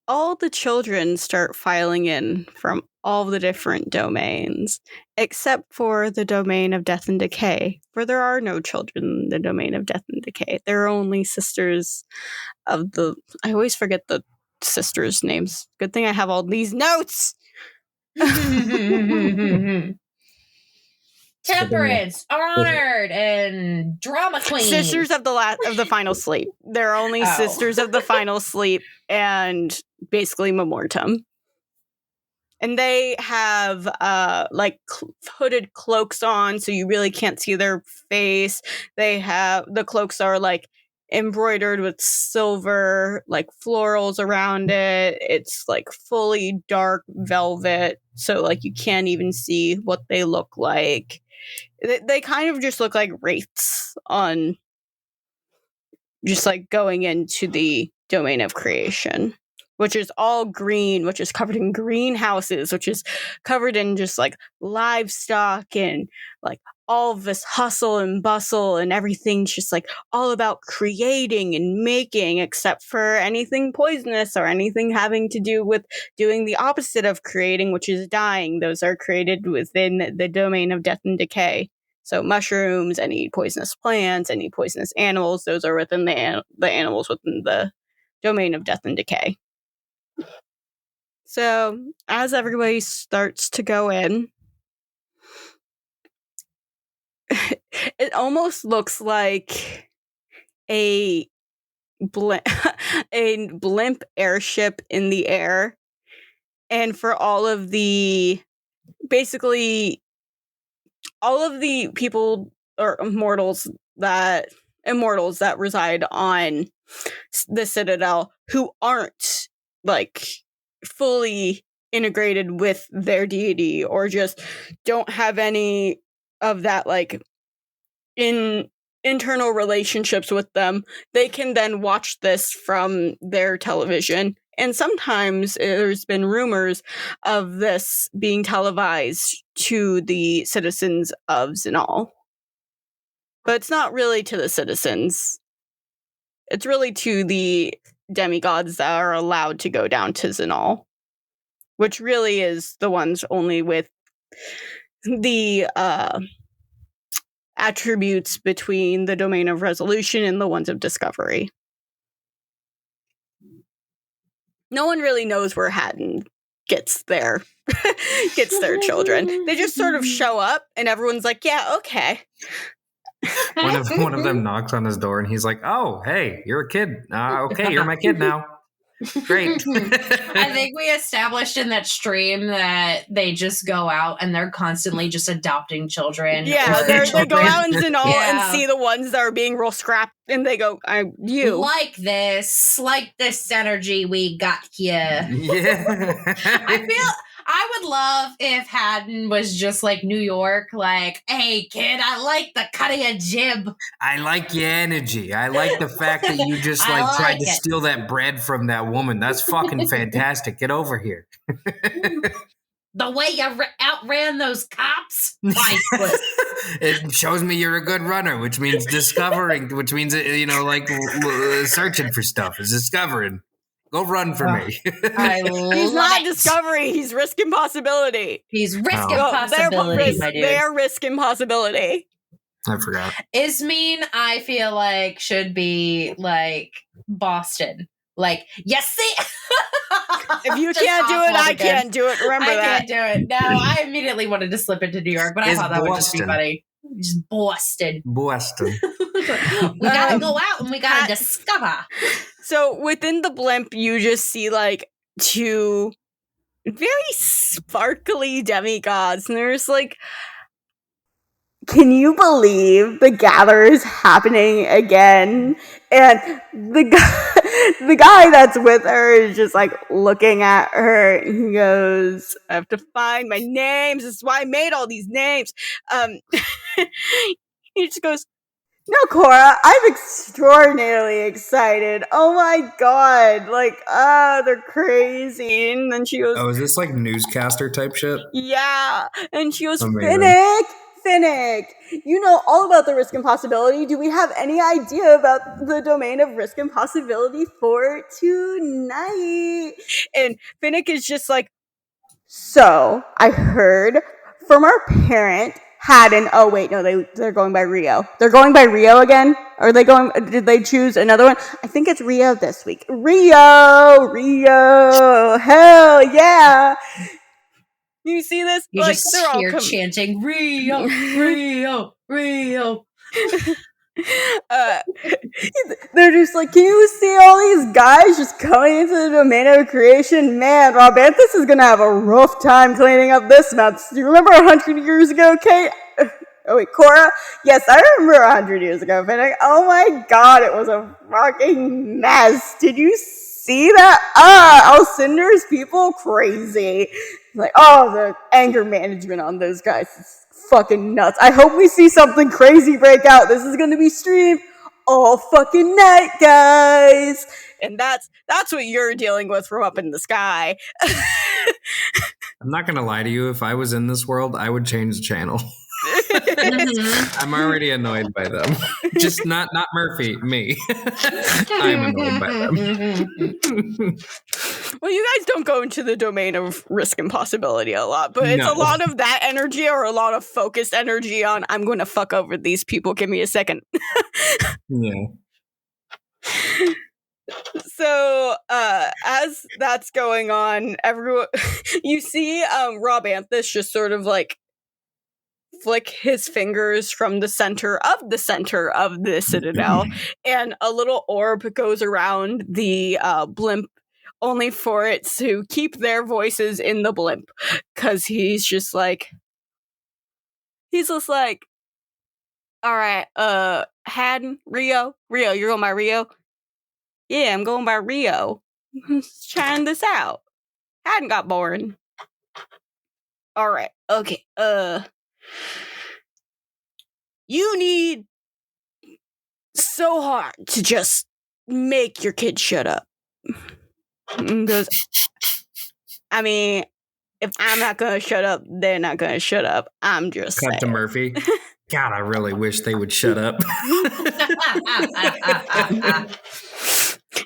all the children start filing in from all the different domains, except for the domain of death and decay, for there are no children in the domain of death and decay. There are only sisters of the... I always forget the sisters' names. Good thing I have all these notes! Temperance, honored, and drama queen. Sisters of the final sleep. They're only sisters of the final sleep and basically Memortum. And they have hooded cloaks on, so you really can't see their face. The cloaks are like embroidered with silver, like florals around it. It's like fully dark velvet, so like you can't even see what they look like. They kind of just look like wraiths on just like going into the domain of creation, which is all green, which is covered in greenhouses, which is covered in just like livestock and like all of this hustle and bustle, and everything's just like all about creating and making, except for anything poisonous or anything having to do with doing the opposite of creating, which is dying. Those are created within the domain of death and decay. So mushrooms, any poisonous plants, any poisonous animals, those are within the animals within the domain of death and decay. So as everybody starts to go in, it almost looks like a blimp airship in the air. And for all of the people or immortals that reside on the Citadel who aren't like fully integrated with their deity, or just don't have any of that, like, in internal relationships with them, they can then watch this from their television. And sometimes there's been rumors of this being televised to the citizens of Zenall. But it's not really to the citizens. It's really to the demigods that are allowed to go down to Zenall, which really is the ones only with the attributes between the domain of resolution and the ones of discovery. No one really knows where Haddon gets their children. They just sort of show up and everyone's like, yeah, okay. One of them knocks on his door and he's like, oh, hey, you're a kid. Okay, you're my kid now. Great. I think we established in that stream that they just go out and they're constantly just adopting children. Yeah, they go out in Zenall and see the ones that are being real scrapped, and they go, you. Like this energy we got here. Yeah. I would love if Haddon was just like New York, like, hey, kid, I like the cut of your jib. I like your energy. I like the fact that you just like tried to steal that bread from that woman. That's fucking fantastic. Get over here. The way you outran those cops, priceless. It shows me you're a good runner, which means discovering, which means, like searching for stuff is discovering. Go run for me. He's not discovery. He's risk and possibility. He's risk and possibility, my dude. They're risk and possibility. I forgot. Ismene, I feel like, should be like Boston. Like, yes, see? If you can't do it, I can't do it. Remember that. I can't do it. No, I immediately wanted to slip into New York, but I thought that would just be funny. Just Boston. Boston. We gotta go out and we gotta discover. So within the blimp, you just see like two very sparkly demigods, and there's like, can you believe the gather is happening again? And the guy that's with her is just like looking at her, and he goes, I have to find my names. This is why I made all these names. He just goes, no, Cora, I'm extraordinarily excited. Oh my god. Like, they're crazy. And then she goes, oh, is this like newscaster type shit? Yeah. And she goes, Finnick, you know all about the risk and possibility. Do we have any idea about the domain of risk and possibility for tonight? And Finnick is just like, so I heard from our parent Haddon. Oh wait, no, they're going by Rio. They're going by Rio again? Or are they going? Did they choose another one? I think it's Rio this week. Rio, hell yeah! You see this? You like, just hear chanting Rio, Rio, Rio. They're just like, can you see all these guys just coming into the domain of creation? Man, Robanthus is gonna have a rough time cleaning up this mess. Do you remember 100 years ago, Kate? Oh wait, Cora? Yes, I remember 100 years ago, Finnick. Oh my god, it was a fucking mess. Did you see that? Alcinder's people crazy. Like, the anger management on those guys is fucking nuts. I hope we see something crazy break out. This is gonna be streamed all fucking night, guys. And that's what you're dealing with from up in the sky. I'm not gonna lie to you. If I was in this world, I would change the channel. I'm already annoyed by them. Just not Murphy, me. I'm annoyed by them. Well, you guys don't go into the domain of risk and possibility a lot, but it's a lot of that energy or a lot of focused energy on, I'm going to fuck over these people. Give me a second. Yeah. So, as that's going on, everyone, you see Robanthus just sort of like flick his fingers from the center of the Citadel, and a little orb goes around the blimp, only for it to keep their voices in the blimp, because he's just like, all right, Haddon, Rio, you're going by Rio? Yeah, I'm going by Rio. Let's trying this out. Haddon got born. All right, okay, you need so hard to just make your kid shut up. And goes, I mean, if I'm not going to shut up, they're not going to shut up. I'm just Cut saying. to Murphy. God, I really wish they would shut up.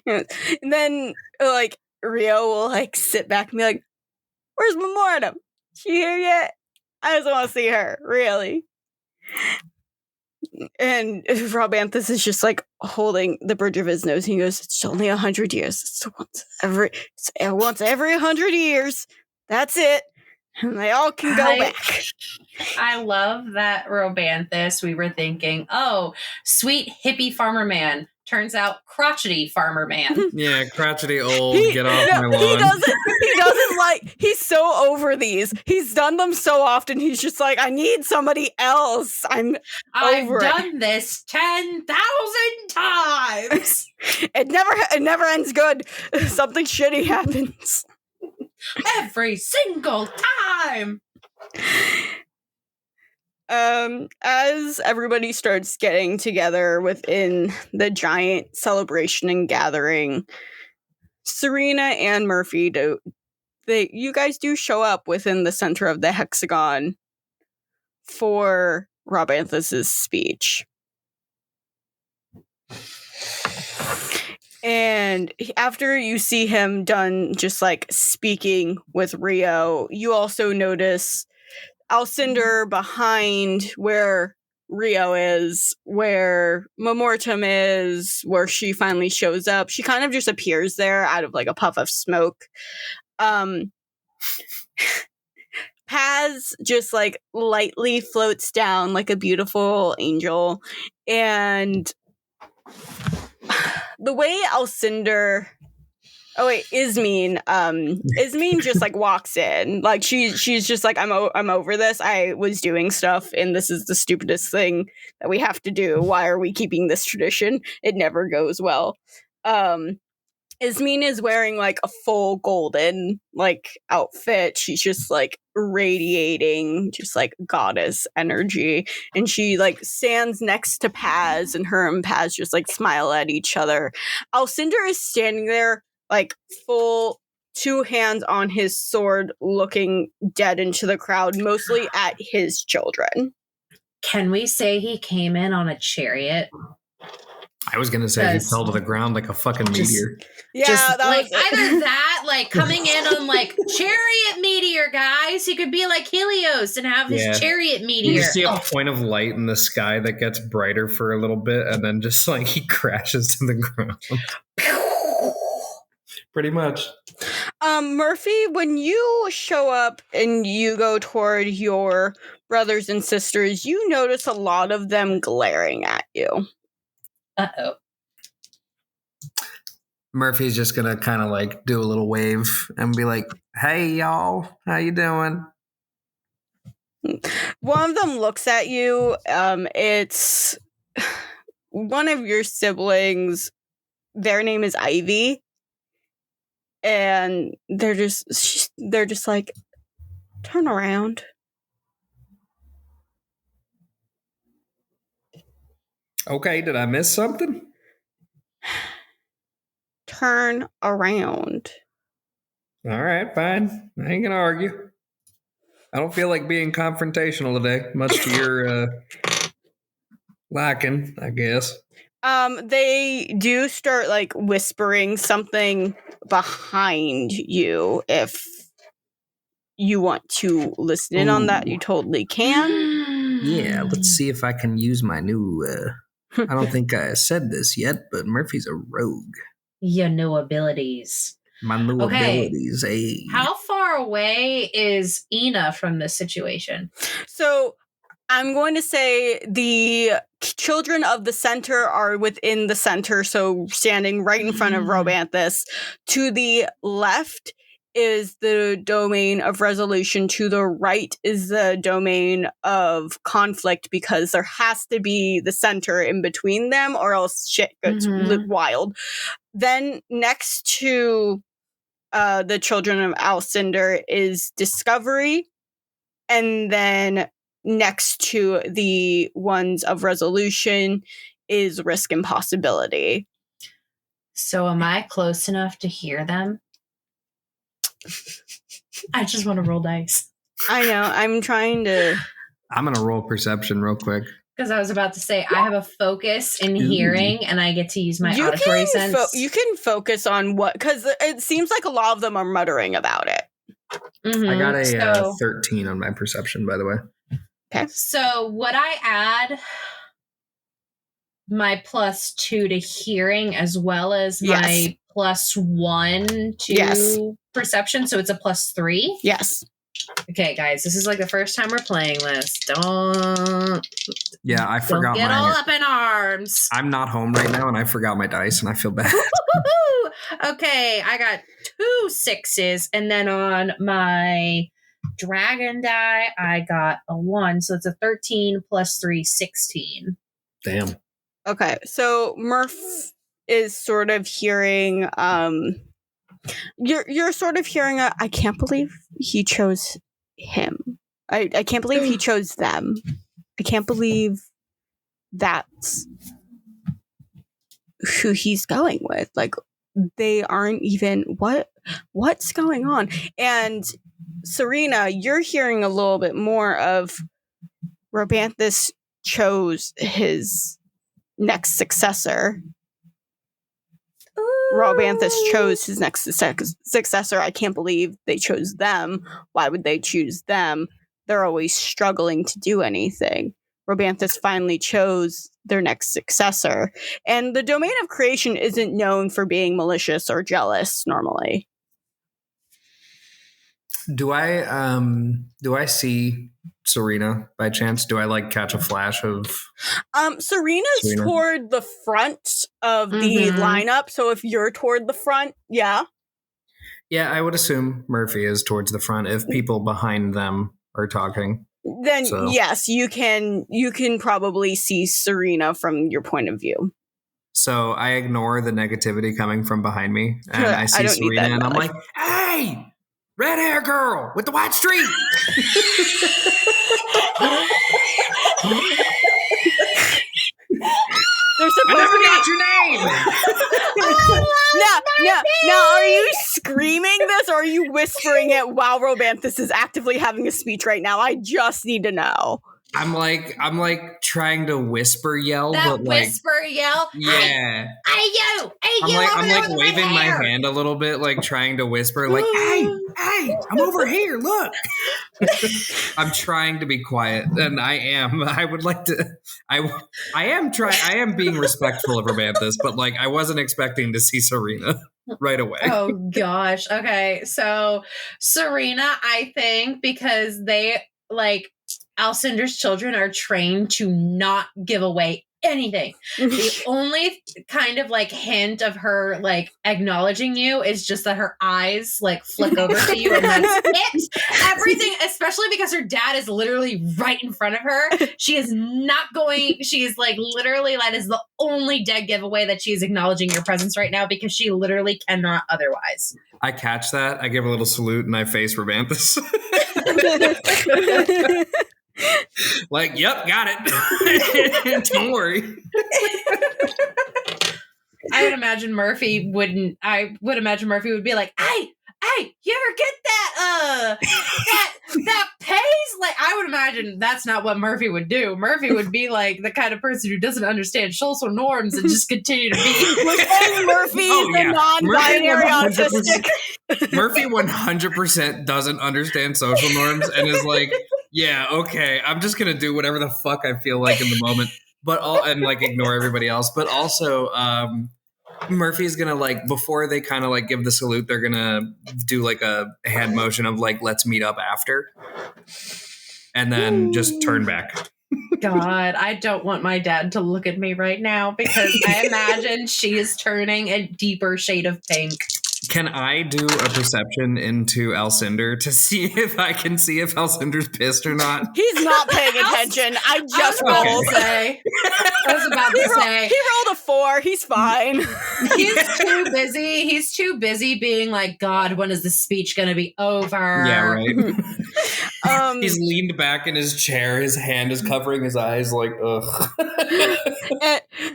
And then, like, Rio will, like, sit back and be like, where's Memortum? She here yet? I just want to see her, really. And Robanthus is just, like, holding the bridge of his nose. He goes, it's only 100 years. It's once every 100 years. That's it. And they all can go back. I love that Robanthus. We were thinking, oh, sweet hippie farmer man. Turns out crotchety farmer man. Yeah, crotchety old, get off my lawn. He doesn't like, he's so over these. He's done them so often. He's just like, I need somebody else. I've done this 10,000 times. It never ends good. Something shitty happens. Every single time. As everybody starts getting together within the giant celebration and gathering, Serena and Murphy you guys do show up within the center of the hexagon for Robanthus's speech. And after you see him done just like speaking with Rio, you also notice Alcindor behind where Rio is, where Memortum is, where she finally shows up. She kind of just appears there out of like a puff of smoke. Paz just like lightly floats down like a beautiful angel. And the way Alcindor... Oh wait, Ismene. Ismene just like walks in, like she's just like, I'm over this. I was doing stuff, and this is the stupidest thing that we have to do. Why are we keeping this tradition? It never goes well. Ismene is wearing like a full golden like outfit. She's just like radiating just like goddess energy, and she like stands next to Paz, and her and Paz just like smile at each other. Alcindor is standing there like full 2 hands on his sword, looking dead into the crowd, mostly at his children. Can we say he came in on a chariot? I was gonna say he fell to the ground like a fucking meteor. Yeah, just, that like was either that, like coming in on like chariot meteor, guys. He could be like Helios and have his chariot meteor. You see a point of light in the sky that gets brighter for a little bit, and then just like he crashes to the ground. Pretty much. Murphy, when you show up and you go toward your brothers and sisters, you notice a lot of them glaring at you. Uh-oh. Murphy's just gonna kind of like do a little wave and be like, hey y'all, how you doing? One of them looks at you. It's one of your siblings. Their name is Ivy. And they're just like, turn around. Okay, did I miss something? Turn around. All right, fine. I ain't gonna argue. I don't feel like being confrontational today, much to your liking, I guess. They do start like whispering something behind you. If you want to listen in on that, you totally can. Yeah, let's see if I can use my new I don't think I said this yet, but Murphy's a rogue. Your new abilities. My new abilities, eh? How far away is Ina from this situation? So I'm going to say the children of the center are within the center, so standing right in front of Robanthus. To the left is the domain of resolution. To the right is the domain of conflict, because there has to be the center in between them, or else shit gets wild. Then next to the children of Alcindor is discovery, and then next to the ones of resolution is risk and possibility. So am I close enough to hear them? I just want to roll dice. I know. I'm trying to... I'm going to roll perception real quick. Because I was about to say, I have a focus in hearing, and I get to use my auditory sense. You can focus on what... Because it seems like a lot of them are muttering about it. Mm-hmm. I got a 13 on my perception, by the way. Okay. So would I add my +2 to hearing as well as my +1 to perception? So it's a +3? Yes. Okay, guys, this is like the first time we're playing this. Don't I forgot get all up in arms. I'm not home right now, and I forgot my dice, and I feel bad. Okay, I got 2 6s, and then on my dragon die, I got a 1, so it's a 13 + 3, 16. Damn. Okay, so Murph is sort of hearing... You're sort of hearing I can't believe he chose him. I can't believe he chose them. I can't believe that's who he's going with. Like, they aren't even... What's going on? And Serena, you're hearing a little bit more of Robanthus chose his next successor. Robanthus chose his next successor. I can't believe they chose them. Why would they choose them? They're always struggling to do anything. Robanthus finally chose their next successor. And the domain of creation isn't known for being malicious or jealous normally. Do I see Serena by chance? Do I catch a flash of Serena's toward the front of the lineup, so if you're toward the front, yeah, I would assume Murphy is towards the front if people behind them are talking. Then yes, you can probably see Serena from your point of view. So I ignore the negativity coming from behind me, and I see Serena, and I'm like, "Hey, red hair girl with the white streak." I never got your name. Now, are you screaming this, or are you whispering it while Robanthus is actively having a speech right now? I just need to know. I'm trying to whisper yell, that whisper yell. Yeah. Hey you. I'm waving my hand a little bit, trying to whisper, hey, I'm over here. Look. I'm trying to be quiet, and I am. I would like to. I am being respectful of Robanthus, but I wasn't expecting to see Serena right away. Oh gosh. Okay, so Serena, I think because they Alcinder's children are trained to not give away anything. The only kind of hint of her acknowledging you is just that her eyes flick over to you, and that's it. Everything, especially because her dad is literally right in front of her. She is not going. She is literally, that is the only dead giveaway that she is acknowledging your presence right now, because she literally cannot otherwise. I catch that. I give a little salute, and I face Robanthus. Yep, got it. Don't worry. I would imagine Murphy would be like, hey, you ever get that that pays? I would imagine that's not what Murphy would do. Murphy would be the kind of person who doesn't understand social norms and just continue to be. Murphy is a non-binary autistic. Murphy 100% doesn't understand social norms and is yeah, okay, I'm just gonna do whatever the fuck I feel like in the moment, but ignore everybody else. But also, Murphy's gonna before they kind of give the salute, they're gonna do a hand motion of let's meet up after, and then just turn back. God, I don't want my dad to look at me right now, because I imagine she is turning a deeper shade of pink. Can I do a perception into Alcinder to see if I can see if Alcinder's pissed or not? He's not paying attention. I just will say. I was about to say. He rolled a 4. He's fine. He's too busy being like, God, when is this speech going to be over? Yeah, right. He's leaned back in his chair. His hand is covering his eyes like, ugh.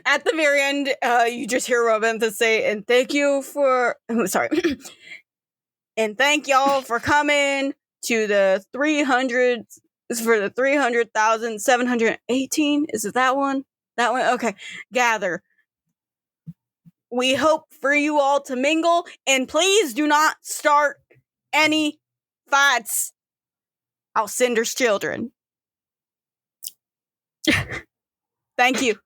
At the very end, you just hear Robintha say, and thank you for... sorry. And thank y'all for coming to the 300... For the 300,718. Is it that one? That one? Okay. Gather. We hope for you all to mingle, and please do not start any fights. Alcinder's children. Thank you.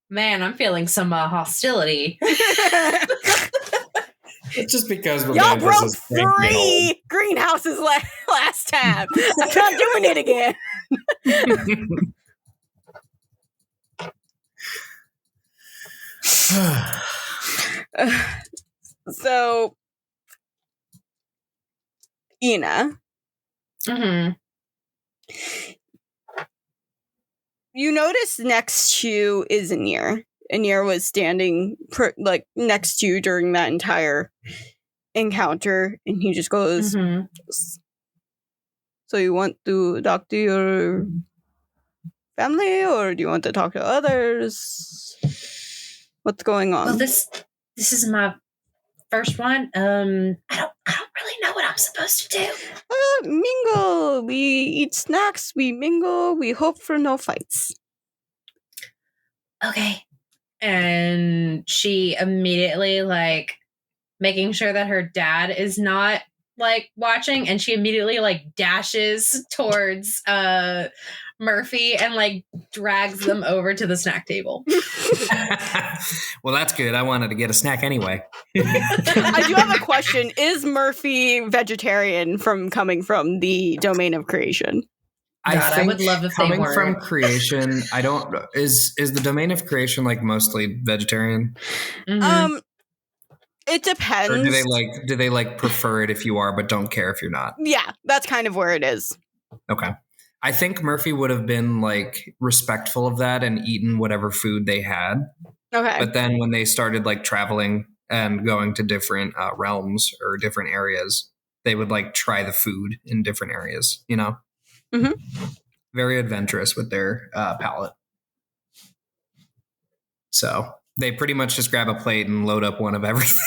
Man, I'm feeling some hostility. It's just because y'all broke 3 greenhouses last time. I'm not doing it again. So, Ina. Mm-hmm. You notice next to you is Anir. Anir was standing next to you during that entire encounter, and he just goes, So you want to talk to your family, or do you want to talk to others? What's going on? Well, this is my first one. I don't really know what I'm supposed to do. Mingle. We eat snacks. We mingle. We hope for no fights. Okay. And she immediately, like, making sure that her dad is not, like, watching, and she immediately, like, dashes towards Murphy and, like, drags them over to the snack table. Well, that's good. I wanted to get a snack anyway. I do have a question. Is Murphy vegetarian coming from the domain of creation? I would love if they were. Coming from creation, I don't... Is the domain of creation, like, mostly vegetarian? Mm-hmm. It depends. Or do they prefer it if you are, but don't care if you're not? Yeah, that's kind of where it is. Okay. I think Murphy would have been, like, respectful of that and eaten whatever food they had. Okay. But then when they started, like, traveling and going to different realms or different areas, they would, like, try the food in different areas, you know? Mm-hmm. Very adventurous with their palate. So they pretty much just grab a plate and load up one of everything.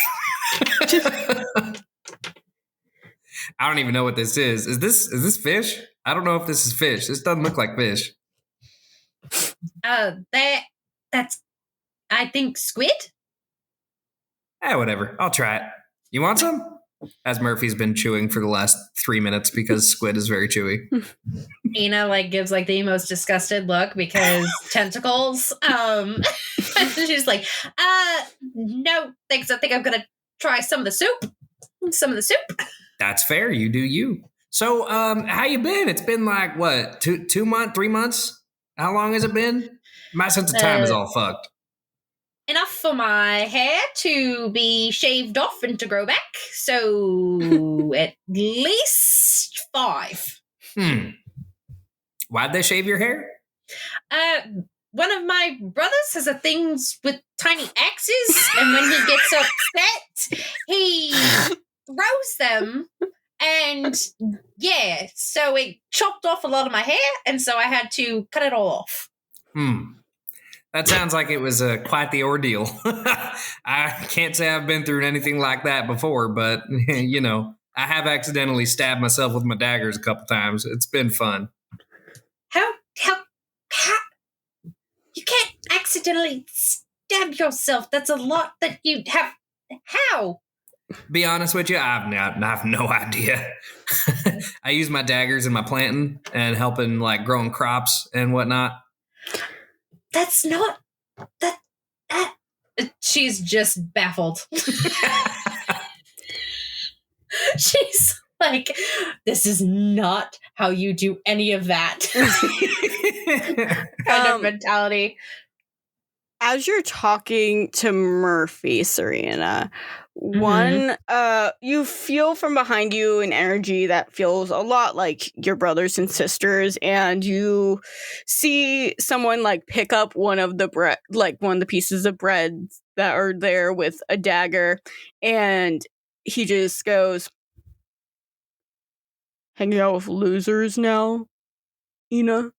I don't even know what this is. Is this fish? I don't know if this is fish. This doesn't look like fish. That's, I think, squid? Whatever. I'll try it. You want some? As Murphy's been chewing for the last 3 minutes because squid is very chewy. Ina, like, gives, like, the most disgusted look because tentacles. She's like, no, thanks. I think I'm going to try some of the soup. That's fair. You do you. So, how you been? It's been like, what, 2 months, 3 months? How long has it been? My sense of time is all fucked. Enough for my hair to be shaved off and to grow back. So, at least 5. Why'd they shave your hair? One of my brothers has a thing with tiny axes, and when he gets upset, he throws them. And yeah, so it chopped off a lot of my hair, and so I had to cut it all off. That sounds like it was quite the ordeal. I can't say I've been through anything like that before, but, you know, I have accidentally stabbed myself with my daggers a couple times. It's been fun. How? You can't accidentally stab yourself. That's a lot that you have. How? Be honest with you, I have no idea. I use my daggers in my planting and helping, like, growing crops and whatnot. That's not that. She's just baffled. She's like, this is not how you do any of that kind of mentality. As you're talking to Murphy, Serena, One, you feel from behind you an energy that feels a lot like your brothers and sisters, and you see someone like pick up one of the pieces of bread that are there with a dagger, and he just goes, "Hanging out with losers now, Ina?"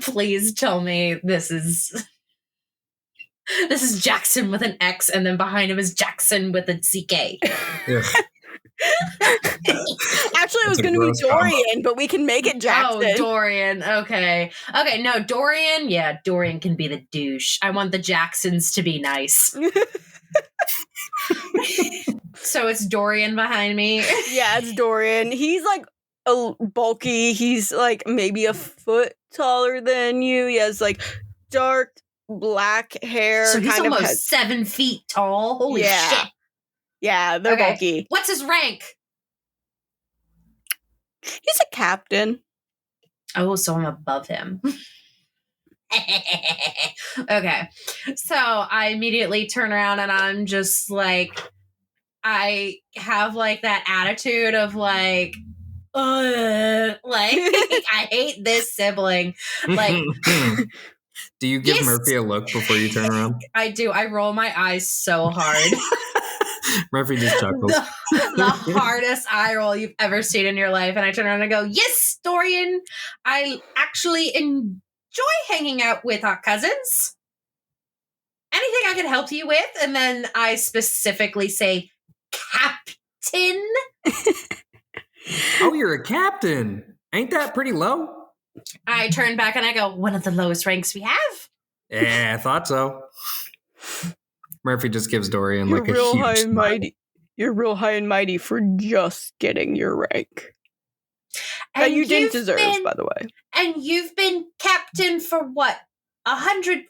Please tell me this is Jackson with an X, and then behind him is Jackson with a CK. Actually, it was going to be Dorian, but we can make it Jackson. Oh, Dorian. Okay. No, Dorian. Yeah, Dorian can be the douche. I want the Jacksons to be nice. So it's Dorian behind me. Yeah, it's Dorian. He's like bulky. He's like maybe a foot taller than you. He has like dark black hair. So he's almost 7 feet tall. Holy shit. Yeah, they're bulky. What's his rank? He's a captain. Oh, so I'm above him. Okay. So I immediately turn around and I'm just like, I have like that attitude of like, I hate this sibling. Like, do you give Murphy a look before you turn around? I do. I roll my eyes so hard. Murphy just chuckles. The hardest eye roll you've ever seen in your life. And I turn around and go, yes, Dorian, I actually enjoy hanging out with our cousins. Anything I can help you with? And then I specifically say, Captain. Oh, you're a captain. Ain't that pretty low? I turn back and I go, one of the lowest ranks we have. Yeah, I thought so. Murphy just gives Dorian You're like a real huge high and smile. mighty. You're real high and mighty for just getting your rank. And that you didn't deserve, by the way. And you've been captain for what? 150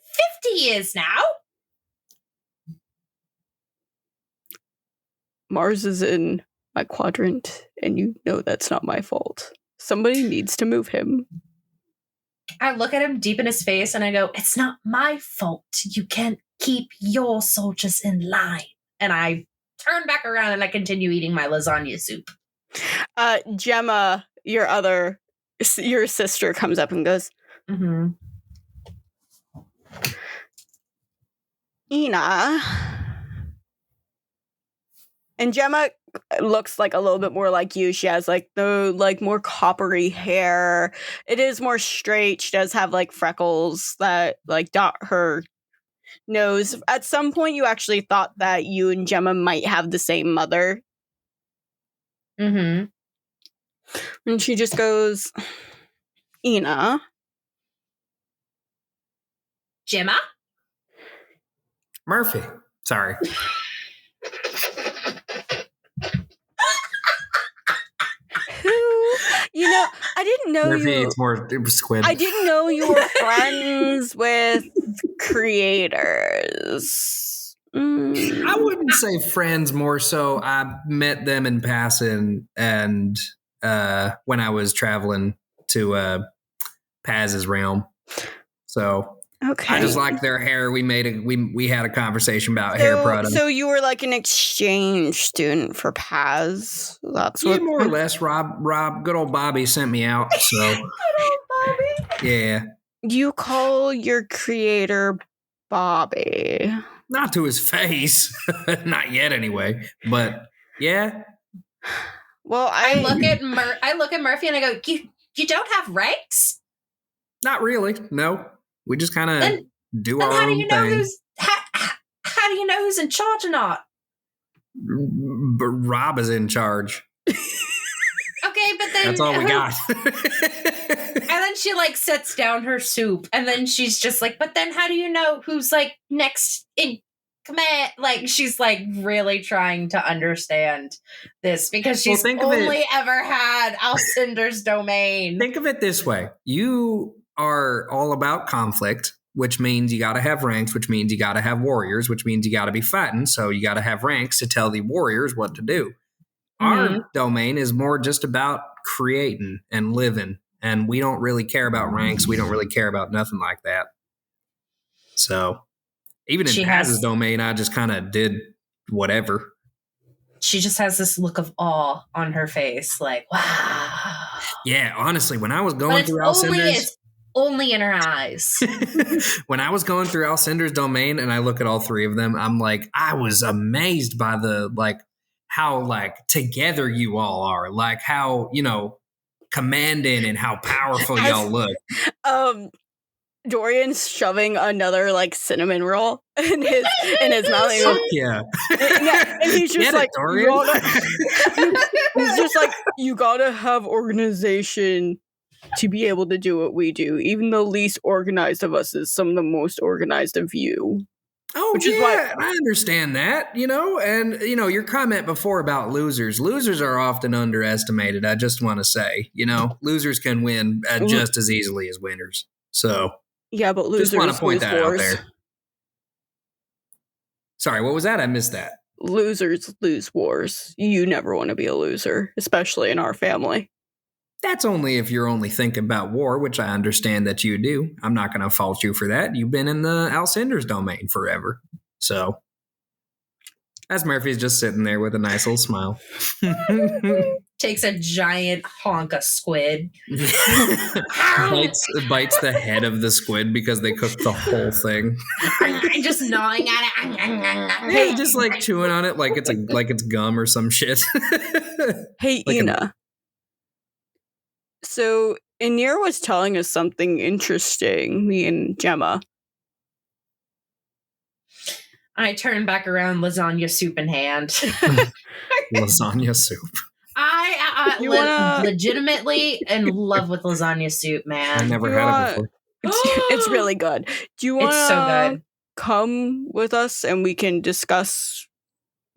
years now? Mars is in my quadrant, and you know that's not my fault. Somebody needs to move him. I look at him deep in his face and I go, it's not my fault. You can't keep your soldiers in line. And I turn back around and I continue eating my lasagna soup. Gemma, your sister comes up and goes, Ina. And Gemma looks like a little bit more like you. She has like the more coppery hair. It is more straight. She does have like freckles that like dot her nose. At some point, you actually thought that you and Gemma might have the same mother. Mm-hmm. And she just goes, Ina. Gemma? Murphy. Sorry. You know, I didn't know Murphy you. eats more squid. I didn't know you were friends with creators. I wouldn't say friends, more so I met them in passing and when I was traveling to Paz's realm. So okay. I just liked their hair. We had a conversation about hair products. So you were like an exchange student for Paz. That's what more or less. Rob, good old Bobby sent me out. So good old Bobby. Yeah. You call your creator Bobby. Not to his face. Not yet anyway. But yeah. Well, I look at Murphy and I go, you don't have ranks? Not really. No. We just kind of do our own thing. How do you know who's in charge or not? But Rob is in charge. Okay, but then that's all we got. And then she like sets down her soup, and then she's just like, but then how do you know who's like next in command? Like she's like really trying to understand this because she's only ever had Alcinder's domain. Think of it this way. You are all about conflict, which means you got to have ranks, which means you got to have warriors, which means you got to be fighting. So you got to have ranks to tell the warriors what to do. Our domain is more just about creating and living, and we don't really care about ranks. We don't really care about nothing like that. So Even in Paz's domain, I just kind of did whatever. She just has this look of awe on her face, like, wow. Yeah, honestly, when I was going through Alcinder's... It's only in her eyes. When I was going through Alcinder's domain and I look at all three of them, I'm like, I was amazed by the, like, how, like, together you all are. Like, how, you know, commanding and how powerful y'all look. Dorian's shoving another like cinnamon roll in his mouth. Yeah. And he's just like, he's just like, you gotta have organization to be able to do what we do. Even the least organized of us is some of the most organized of you. Oh, which is why I understand that, you know, and you know, your comment before about losers are often underestimated. I just want to say, you know, losers can win just as easily as winners. So. Yeah, but losers just want to point that out there. Sorry, what was that? I missed that. Losers lose wars. You never want to be a loser, especially in our family. That's only if you're only thinking about war, which I understand that you do. I'm not going to fault you for that. You've been in the Alcinder's domain forever. So, as Murphy's just sitting there with a nice little smile. Takes a giant honk of squid. bites the head of the squid because they cooked the whole thing. Just gnawing at it. Hey, just like chewing on it like it's gum or some shit. Hey, like Ina. So Anir was telling us something interesting, me and Gemma. I turn back around, lasagna soup in hand. Lasagna soup. I legitimately in love with lasagna soup, man. I never had it before. It's really good. Do you want to It's so good. Come with us and we can discuss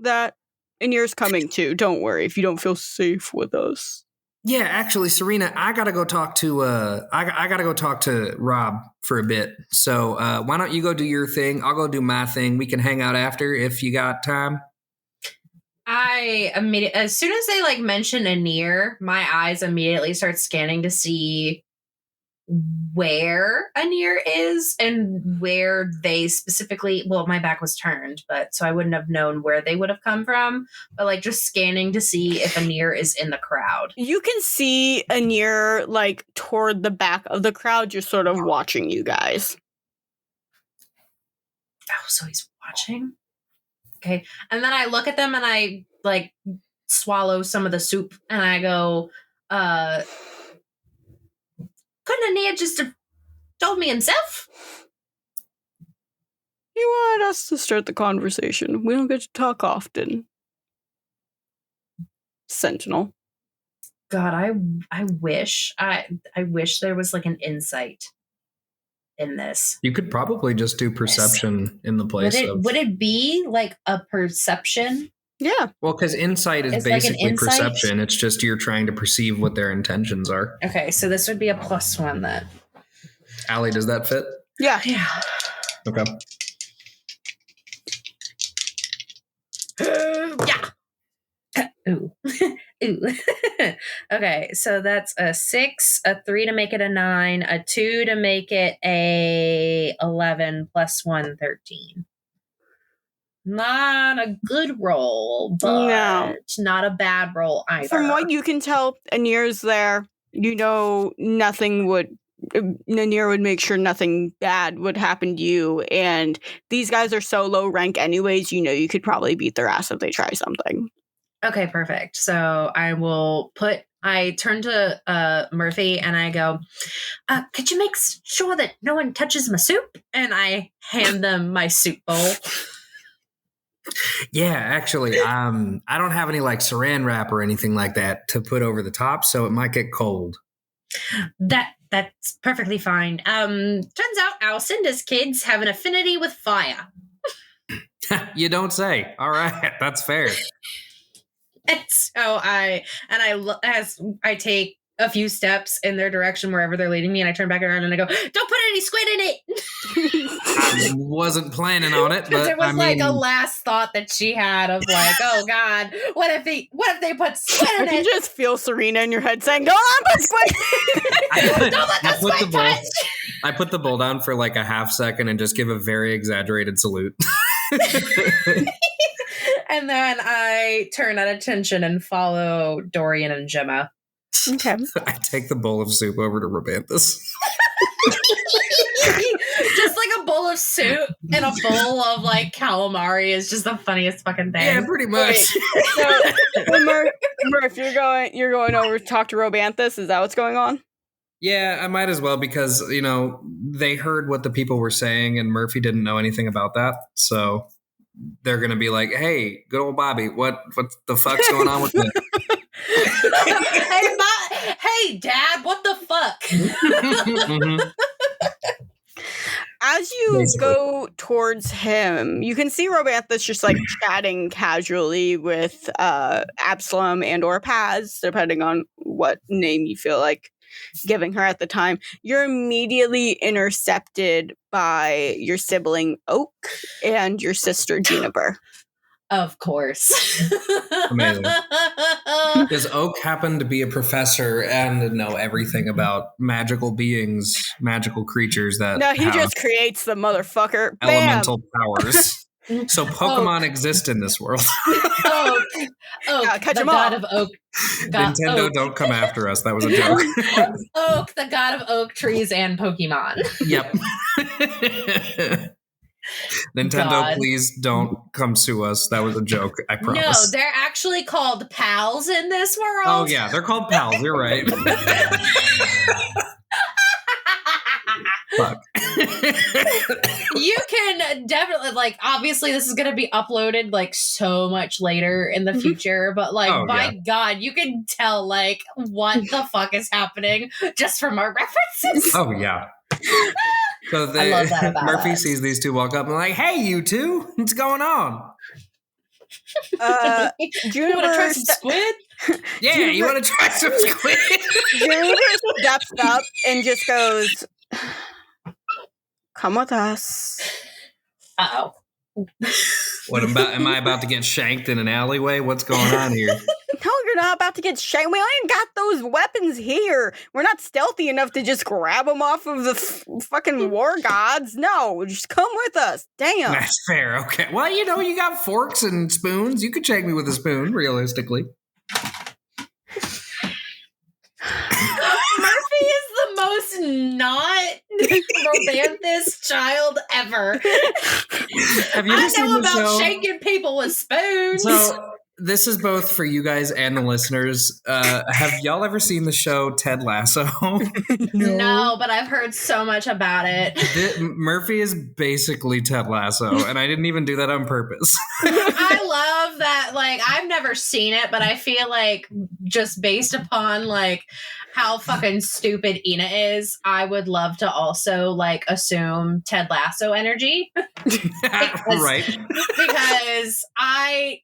that? And yours coming too. Don't worry if you don't feel safe with us. Yeah, actually, Serena, I gotta go talk to I gotta go talk to Rob for a bit. So why don't you go do your thing? I'll go do my thing. We can hang out after if you got time. I immediately, as soon as they like mention Anir, my eyes immediately start scanning to see where Anir is and where they specifically, well, my back was turned, but so I wouldn't have known where they would have come from, but like just scanning to see if Anir is in the crowd. You can see Anir like toward the back of the crowd, just sort of watching you guys. Oh, so he's watching? Okay. And then I look at them and I like swallow some of the soup and I go, couldn't Anir just have told me himself? He wanted us to start the conversation. We don't get to talk often. Sentinel. God, I wish there was like an insight in this. You could probably just do perception in the place would it be like a perception? Yeah. Well, because insight is basically like perception. It's just you're trying to perceive what their intentions are. Okay, so this would be a +1 then. Allie, does that fit? Yeah. Okay. Yeah. Ooh. Ooh. Okay, so that's a 6, a 3 to make it a 9, a 2 to make it a 11 +1, 13. Not a good roll, but not a bad roll either. From what you can tell, Anir's there. You know, Anir would make sure nothing bad would happen to you. And these guys are so low rank anyways, you know, you could probably beat their ass if they try something. Okay, perfect. So I turn to Murphy and I go, could you make sure that no one touches my soup? And I hand them my soup bowl. Yeah, actually, I don't have any like saran wrap or anything like that to put over the top, so it might get cold. That's perfectly fine. Turns out Alcinda's kids have an affinity with fire. You don't say. All right, that's fair. And so as I take a few steps in their direction wherever they're leading me, and I turn back around and I go, "Don't put any squid in it." I wasn't planning on it, but it was like a last thought that she had of like, "Oh God, what if they put squid in it?" I can just feel Serena in your head saying, "Don't put squid." Don't let the squid touch. I put the bowl down for like a half second and just give a very exaggerated salute. And then I turn at attention and follow Dorian and Gemma. Okay. I take the bowl of soup over to Robanthus. Just like a bowl of soup and a bowl of like calamari is just the funniest fucking thing. Yeah, pretty much. So, Murph, you're going over to talk to Robanthus. Is that what's going on? Yeah, I might as well because, you know, they heard what the people were saying and Murphy didn't know anything about that. So they're going to be like, hey, good old Bobby, what the fuck's going on with him? Hey, Dad, what the fuck? Mm-hmm. As you go towards him, you can see Robanthus just like chatting casually with Absalom and or Paz, depending on what name you feel like giving her at the time. You're immediately intercepted by your sibling Oak and your sister Juniper. Of course. Amazing. Does Oak happen to be a professor and know everything about magical beings, magical creatures that No, he have just creates the motherfucker. elemental powers? So Pokemon exist in this world. Oak, catch the him god all. of Oak. Nintendo, don't come after us. That was a joke. Oak, the god of oak trees and Pokemon. Yep. Nintendo, God. please don't come sue us. That was a joke. I promise. No, they're actually called pals in this world. Oh yeah, they're called pals. You're right. Fuck. You can definitely, like, obviously this is going to be uploaded like so much later in the future, but like, by God, you can tell like what the fuck is happening just from our references. Oh yeah. So I love that about Murphy us. sees these two walk up and like, hey, you two, what's going on? You want to try some squid? Yeah, you want to try some squid? Juniper steps up and just goes, come with us. Uh-oh. What am I about to get shanked in an alleyway? What's going on here? No, you're not about to get shanked. We ain't got those weapons here. We're not stealthy enough to just grab them off of the fucking war gods. No, just come with us. Damn. That's fair. Okay. Well, you know, you got forks and spoons. You could shank me with a spoon, realistically. Murphy is the most not Robanthus child ever. Have you ever I seen know the about show? shaking people with spoons. So this is both for you guys and the listeners. Have y'all ever seen the show Ted Lasso? No, but I've heard so much about it. Murphy is basically Ted Lasso, and I didn't even do that on purpose. I love that. Like, I've never seen it, but I feel like just based upon like how fucking stupid Ina is, I would love to also like assume Ted Lasso energy. Right. Because I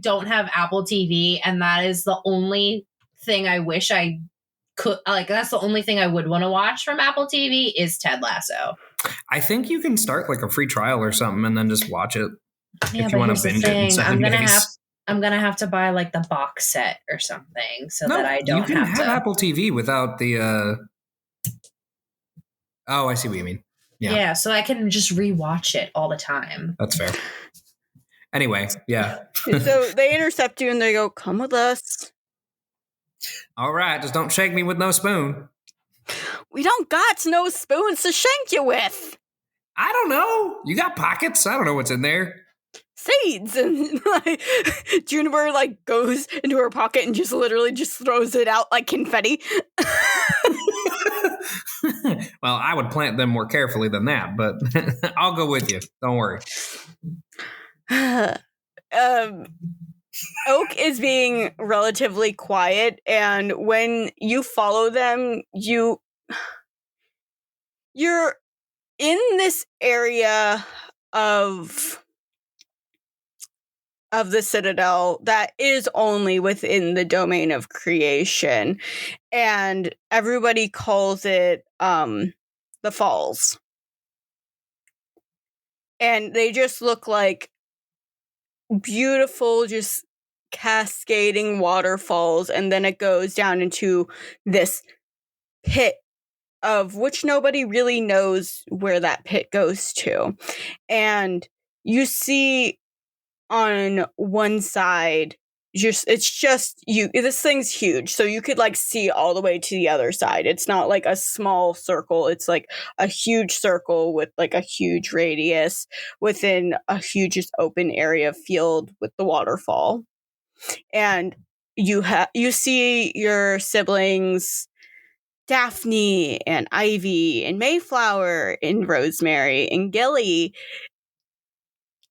don't have Apple TV, and that is the only thing I wish I could, like, that's the only thing I would want to watch from Apple TV is Ted Lasso. I think you can start like a free trial or something and then just watch it if you want to binge it in 7 I'm gonna have to buy like the box set or something so that I don't you can have to. Apple TV without the. Oh, I see what you mean. Yeah, so I can just rewatch it all the time. That's fair. Anyway, yeah. So they intercept you and they go, come with us. All right, just don't shake me with no spoon. We don't got no spoons to shank you with. I don't know. You got pockets? I don't know what's in there. Seeds. And like, Juniper like goes into her pocket and just literally just throws it out like confetti. Well, I would plant them more carefully than that, but I'll go with you. Don't worry. Oak is being relatively quiet, and when you follow them, you're in this area of the Citadel that is only within the domain of creation, and everybody calls it the Falls. And they just look like beautiful, just cascading waterfalls, and then it goes down into this pit of which nobody really knows where that pit goes to. And you see on one side, it's just you. This thing's huge, so you could like see all the way to the other side. It's not like a small circle. It's like a huge circle with like a huge radius within a huge just open area field with the waterfall. And you see your siblings Daphne and Ivy and Mayflower and Rosemary and Gilly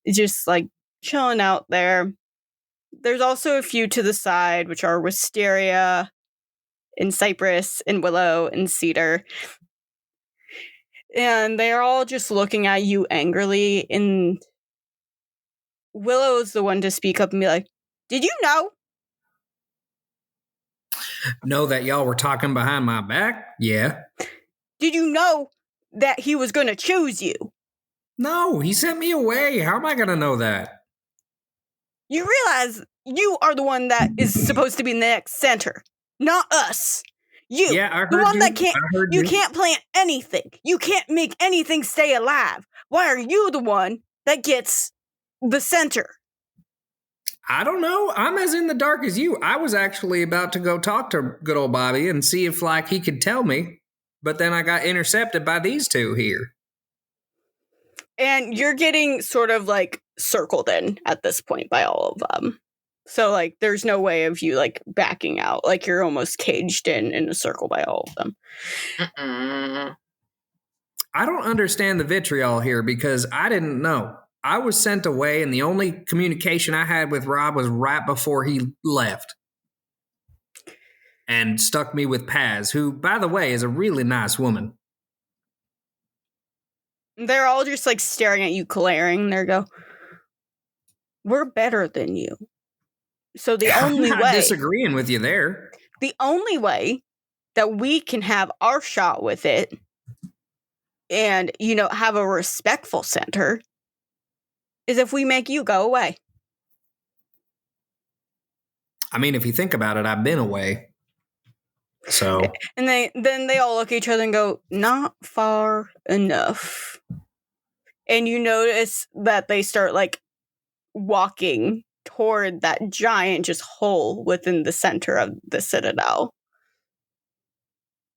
just like chilling out there. There's also a few to the side, which are Wisteria and Cypress and Willow and Cedar. And they're all just looking at you angrily. And Willow's the one to speak up and be like, "Did you know?" Know that y'all were talking behind my back? Yeah. "Did you know that he was going to choose you?" No, he sent me away. How am I going to know that? "You realize you are the one that is supposed to be in the next center, not us. You, Yeah, I heard the one you. that You can't plant anything. You can't make anything stay alive. Why are you the one that gets the center?" I don't know. I'm as in the dark as you. I was actually about to go talk to good old Bobby and see if like he could tell me, but then I got intercepted by these two here. And you're getting sort of like circled in at this point by all of them. So like there's no way of you like backing out. Like you're almost caged in a circle by all of them. I don't understand the vitriol here because I didn't know. I was sent away and the only communication I had with Rob was right before he left. And stuck me with Paz, who, by the way, is a really nice woman. They're all just like staring at you, glaring. They go, "We're better than you." So the only I'm not way, disagreeing with you there. the only way that we can have our shot with it and, you know, have a respectful center is if we make you go away. I mean, if you think about it, I've been away. So. And then they all look at each other and go, "Not far enough." And you notice that they start like walking toward that giant just hole within the center of the Citadel.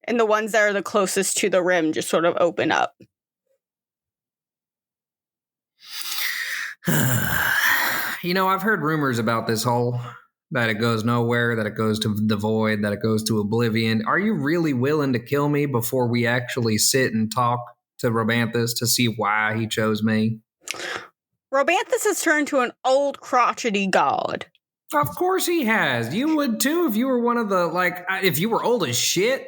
And the ones that are the closest to the rim just sort of open up. You know, I've heard rumors about this hole, that it goes nowhere, that it goes to the void, that it goes to oblivion. Are you really willing to kill me before we actually sit and talk to Robanthus to see why he chose me? Robanthus has turned to an old crotchety god. Of course he has. You would too if you were one of the, like, if you were old as shit.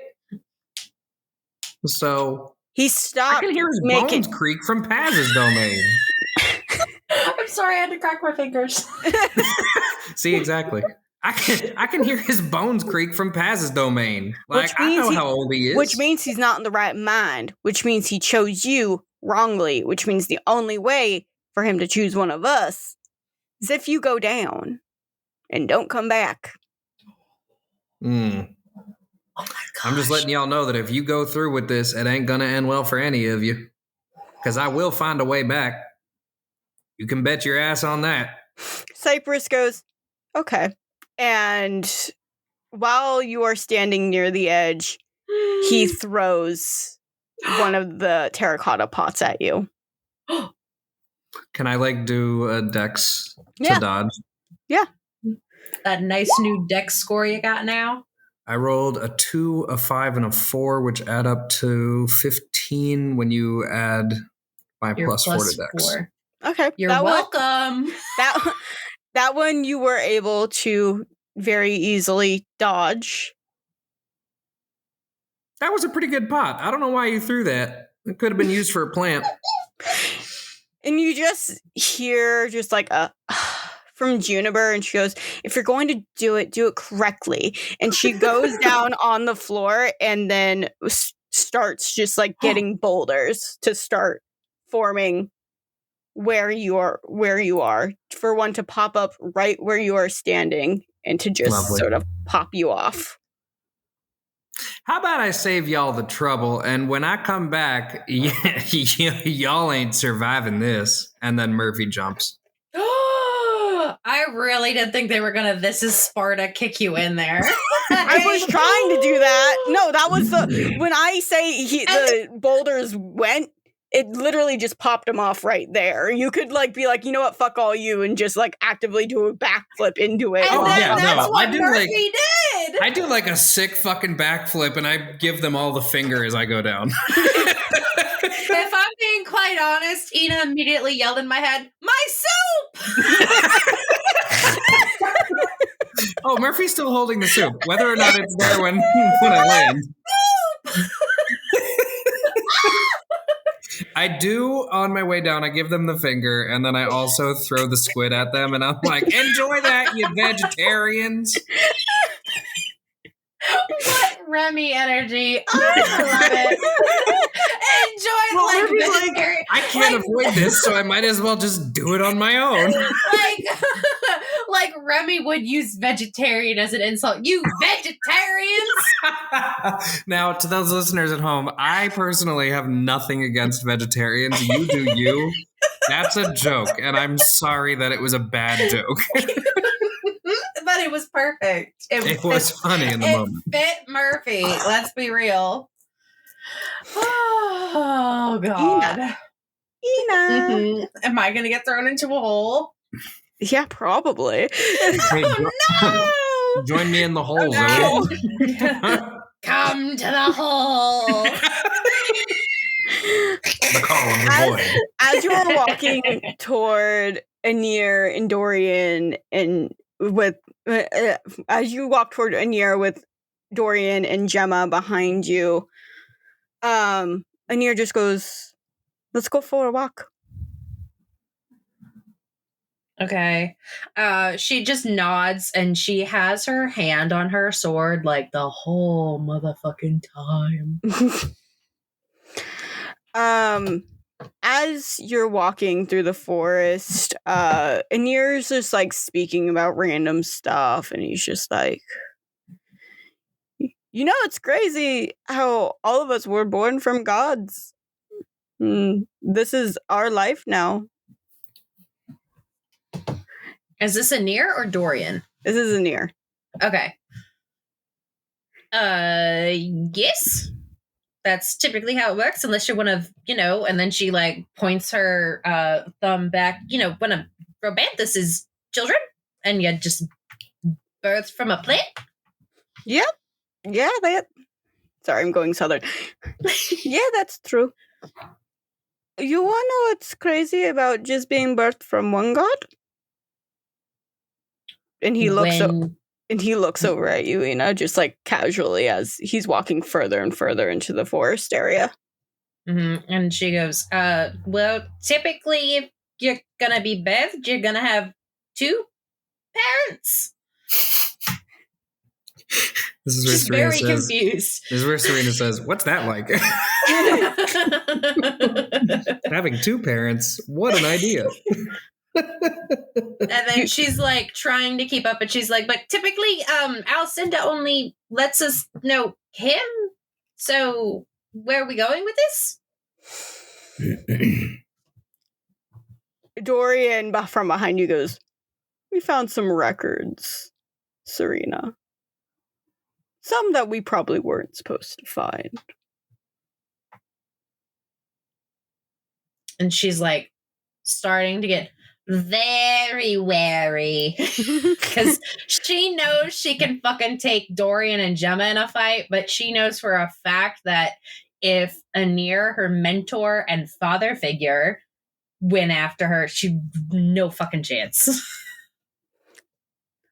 So he stopped. I can hear his bones creak from Paz's domain. I'm sorry, I had to crack my fingers. See, exactly. I can hear his bones creak from Paz's domain. Like, I know how old he is. Which means he's not in the right mind. Which means he chose you wrongly. Which means the only way for him to choose one of us is if you go down and don't come back. Oh my gosh. I'm just letting y'all know that if you go through with this, it ain't gonna end well for any of you. Because I will find a way back. You can bet your ass on that. Cypress goes, "Okay." And while you are standing near the edge, he throws one of the terracotta pots at you. Can I like do a dex to dodge? Yeah. That nice new dex score you got now? I rolled a 2, a 5, and a 4, which add up to 15 when you add my plus 4 to dex. 4. Okay. You're welcome. That one you were able to very easily dodge. That was a pretty good pot. I don't know why you threw that. It could have been used for a plant. And you just hear just like a from Juniper, and she goes, "If you're going to do it correctly." And she goes down on the floor and then starts just like getting boulders to start forming where you are for one to pop up right where you are standing and to just sort of pop you off. How about I save y'all the trouble, and when I come back, y'all ain't surviving this. And then Murphy jumps. I really didn't think they were gonna This Is Sparta kick you in there. I was trying to do that. No, that was when I say the boulders went, it literally just popped him off right there. You could be like, you know what, fuck all you, and just actively do a backflip into it. And that's what Murphy did. I do a sick fucking backflip, and I give them all the finger as I go down. If I'm being quite honest, Ina immediately yelled in my head, "My soup!" Oh, Murphy's still holding the soup, whether or not it's there when I land. I do, on my way down, I give them the finger, and then I also throw the squid at them, and I'm like, enjoy that, you vegetarians. What Remy energy. I love it. Enjoy vegetarian. I can't avoid this, so I might as well just do it on my own. Like Remy would use vegetarian as an insult. You vegetarians! Now, to those listeners at home, I personally have nothing against vegetarians. You do you. That's a joke, and I'm sorry that it was a bad joke. But it was perfect. It was funny in the moment. It fit Murphy. Let's be real. Oh, God. Ina. Mm-hmm. Am I going to get thrown into a hole? Yeah, probably. Hey, No! Join me in the hole, no. Zoe. Come to the hole. The call of the void. As you are walking toward Anir and Dorian, and as you walk toward Anir with Dorian and Gemma behind you, Anir just goes, "Let's go for a walk." Okay. She just nods and she has her hand on her sword the whole motherfucking time. As you're walking through the forest, Anir's just speaking about random stuff, and he's just like, it's crazy how all of us were born from gods. This is our life now. Is this Anir or Dorian? This is Anir. Okay. Yes. That's typically how it works, unless you're one of, and then she points her thumb back, one of Robanthus's children, and you just birthed from a plant? Yep. Yeah, sorry, I'm going southern. Yeah, that's true. You wanna know what's crazy about just being birthed from one god? And he looks over at you, just casually as he's walking further and further into the forest area. Mm-hmm. And she goes, well, typically if you're gonna be birthed, you're gonna have two parents. This is where She's Serena very confused. This is where Serena says, "What's that like?" Having two parents, what an idea. And then she's trying to keep up, and she's like, but typically Alcinda only lets us know him, so where are we going with this? Dorian from behind you goes, "We found some records, Serena. Some that we probably weren't supposed to find." And she's starting to get very wary because she knows she can fucking take Dorian and Gemma in a fight, but she knows for a fact that if Anir, her mentor and father figure, went after her, she no fucking chance.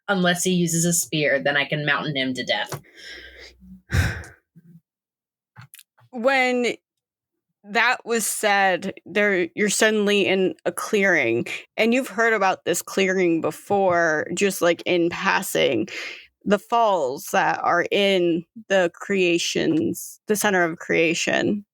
Unless he uses a spear, then I can mountain him to death. When that was said, you're suddenly in a clearing, and you've heard about this clearing before, just in passing. The falls that are in the center of creation,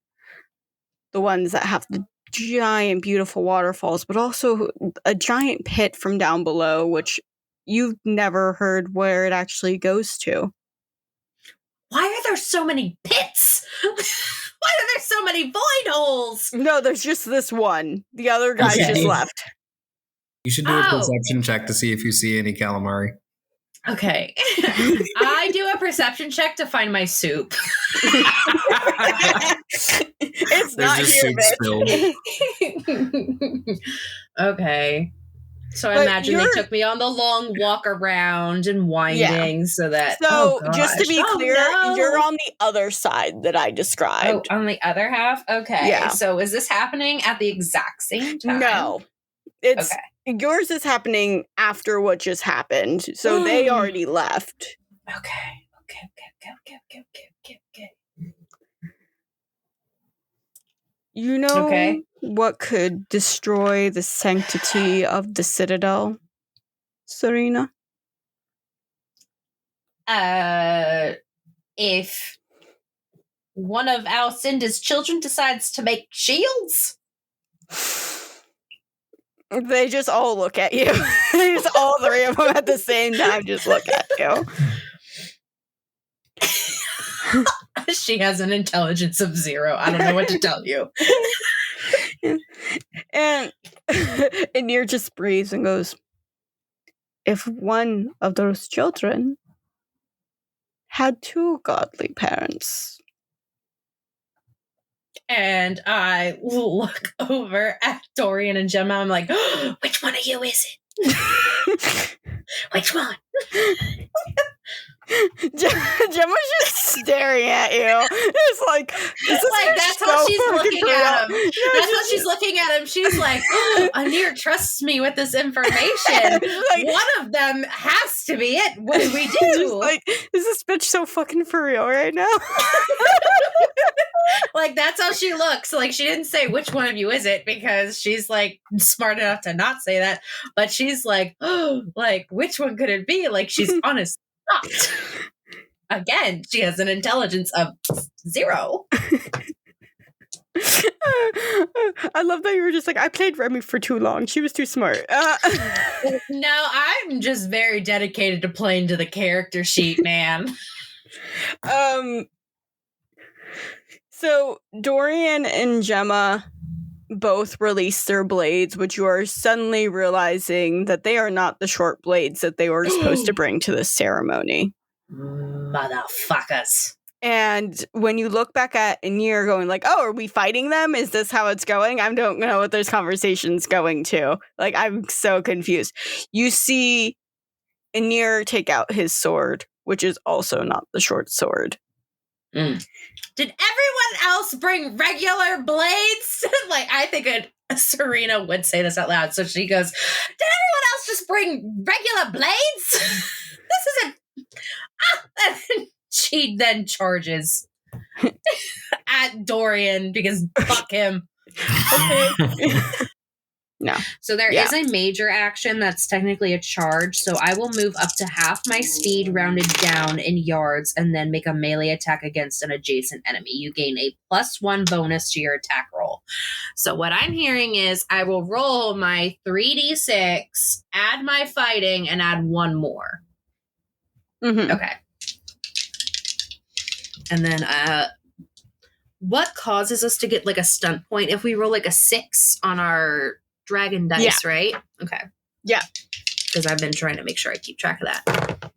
the ones that have the giant, beautiful waterfalls, but also a giant pit from down below, which you've never heard where it actually goes to. Why are there so many pits? Why are there so many void holes? No, there's just this one. The other guys Okay. just left. You should do a perception check to see if you see any calamari. Okay. I do a perception check to find my soup. It's There's not just here, soup bitch. spilled. Okay. So I But imagine they took me on the long walk around and winding so that. So, oh just to gosh. be Oh, clear, no. you're on the other side that I Oh, described. on the other half? Okay. Yeah. So is this happening at the exact same time? No. It's Okay. yours is happening after what just happened. So they already left. Okay. You know Okay. what could destroy the sanctity of the Citadel, Serena? If one of Alcinda's children decides to make shields? They just all look at you. Just all three of them at the same time just look at you. She has an intelligence of 0. I don't know what to tell you. And Anir just breathes and goes, if one of those children had 2 godly parents. And I look over at Dorian and Gemma. I'm like, which one of you is it? Which one? Gemma's just staring at you. It's like, that's how she's looking at him. That's how she's looking at him. She's like, Anir trusts me with this information. Like, one of them has to be it. What do we do? Like, is this bitch so fucking for real right now? Like, that's how she looks. Like, she didn't say which one of you is it because she's like smart enough to not say that. But she's like, like, which one could it be? Like, she's honest. Not. Again, she has an intelligence of 0. I love that you were just like, I played Remy for too long. She was too smart. No, I'm just very dedicated to playing to the character sheet, man. So Dorian and Gemma both release their blades, which you are suddenly realizing that they are not the short blades that they were supposed to bring to this ceremony. Motherfuckers. And when you look back at Anir going like, oh, are we fighting them? Is this how it's going? I don't know what this conversation's going to. Like, I'm so confused. You see Anir take out his sword, which is also not the short sword. Did everyone else bring regular blades? Like, I think Serena would say this out loud. So she goes, did everyone else just bring regular blades? This isn't... And then she then charges at Dorian because fuck him. Okay. No. So there is a major action that's technically a charge. So I will move up to half my speed rounded down in yards and then make a melee attack against an adjacent enemy. You gain a +1 bonus to your attack roll. So what I'm hearing is I will roll my 3d6, add my fighting, and add 1 more. Mm-hmm. Okay. And then what causes us to get like a stunt point if we roll like a 6 on our dragon dice, right? Okay. Yeah. Because I've been trying to make sure I keep track of that.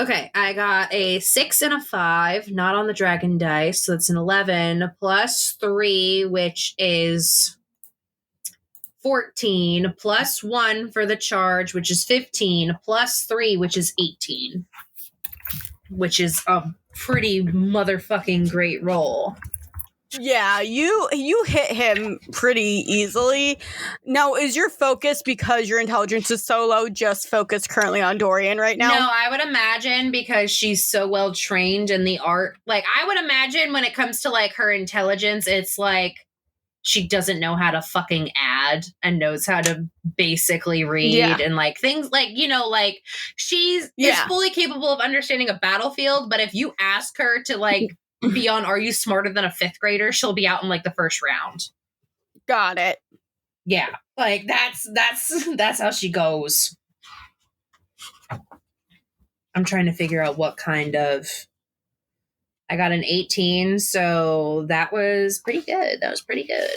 Okay, I got a 6 and a 5, not on the dragon dice, so it's an 11 +3, which is 14, +1 for the charge, which is 15, +3, which is 18, which is a pretty motherfucking great roll. Yeah, you hit him pretty easily. Now, is your focus, because your intelligence is so low, just focused currently on Dorian right now? No, I would imagine because she's so well trained in the art. Like, I would imagine when it comes to like her intelligence, it's like she doesn't know how to fucking add and knows how to basically read and like things like, you know, like she's is fully capable of understanding a battlefield. But if you ask her to like be on Are You Smarter Than a 5th Grader, she'll be out in like the first round. Got it. Yeah. Like that's how she goes. I'm trying to figure out what kind of I got an 18, so that was pretty good. Okay.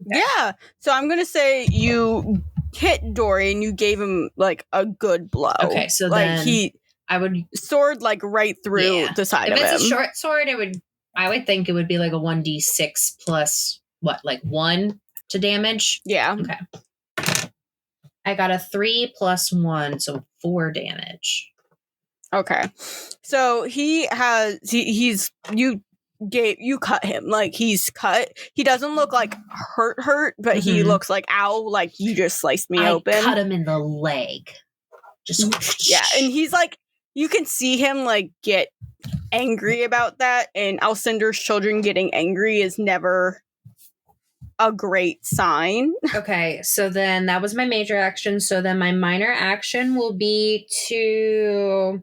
Yeah. So I'm going to say you hit Dorian. You gave him like a good blow. Okay, so like then I would sword like right through the side of him. If it's a short sword, I would think it would be like a 1d6 plus what, like 1 to damage? Yeah. Okay. I got a 3 plus 1, so 4 damage. Okay. So you cut him. Like he's cut. He doesn't look like hurt, but he looks like, ow, like you just sliced me open. I cut him in the leg. Yeah, and he's like, you can see him like get angry about that, and Alcinder's children getting angry is never a great sign. Okay, so then that was my major action. So then my minor action will be to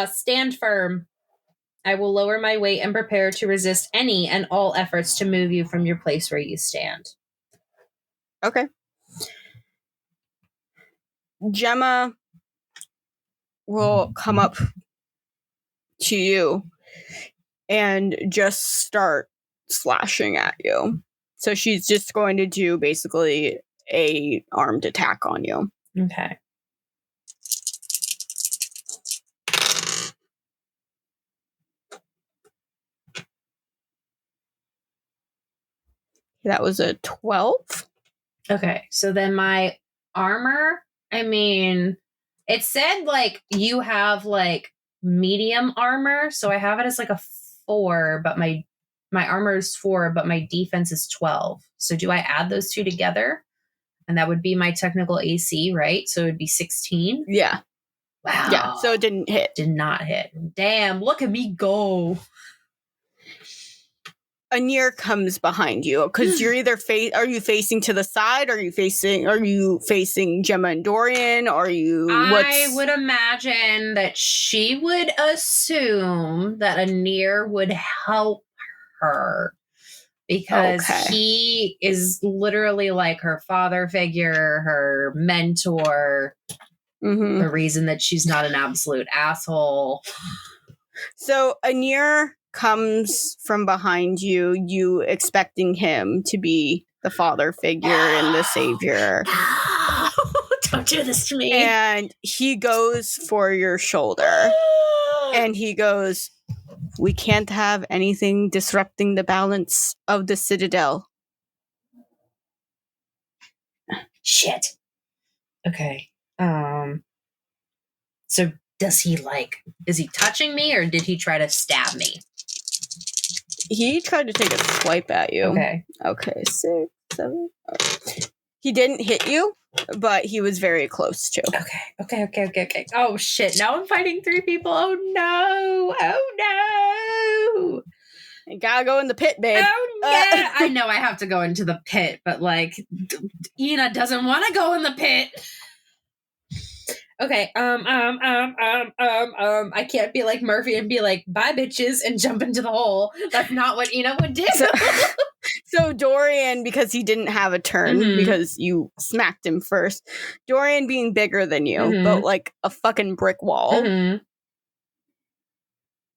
stand firm. I will lower my weight and prepare to resist any and all efforts to move you from your place where you stand. Okay. Gemma will come up to you and just start slashing at you. So she's just going to do basically a armed attack on you. Okay. That was a 12. Okay, so then my armor, I mean, it said like you have like medium armor, so I have it as like a 4, but my armor is 4, but my defense is 12. So do I add those two together? And that would be my technical AC, right? So it would be 16. Yeah. Wow. Yeah, so it didn't hit. Did not hit. Damn, look at me go. Anir comes behind you because you're either are you facing to the side? Are you facing Gemma and Dorian? I would imagine that she would assume that Anir would help her because he is literally like her father figure, her mentor, the reason that she's not an absolute asshole. So Anir comes from behind you, you expecting him to be the father figure and the savior. No, don't do this to me. And he goes for your shoulder. And he goes, we can't have anything disrupting the balance of the Citadel. Shit. Okay. So is he touching me or did he try to stab me? He tried to take a swipe at you. Okay, 6, 7. He didn't hit you, but he was very close to. Okay. Oh shit! Now I'm fighting 3 people. Oh no! You gotta go in the pit, babe. Oh yeah! I know I have to go into the pit, but like, Ina doesn't want to go in the pit. Okay, I can't be like Murphy and be like, bye bitches, and jump into the hole. That's not what Ina would do. So Dorian, because he didn't have a turn, because you smacked him first, Dorian being bigger than you, but like a fucking brick wall,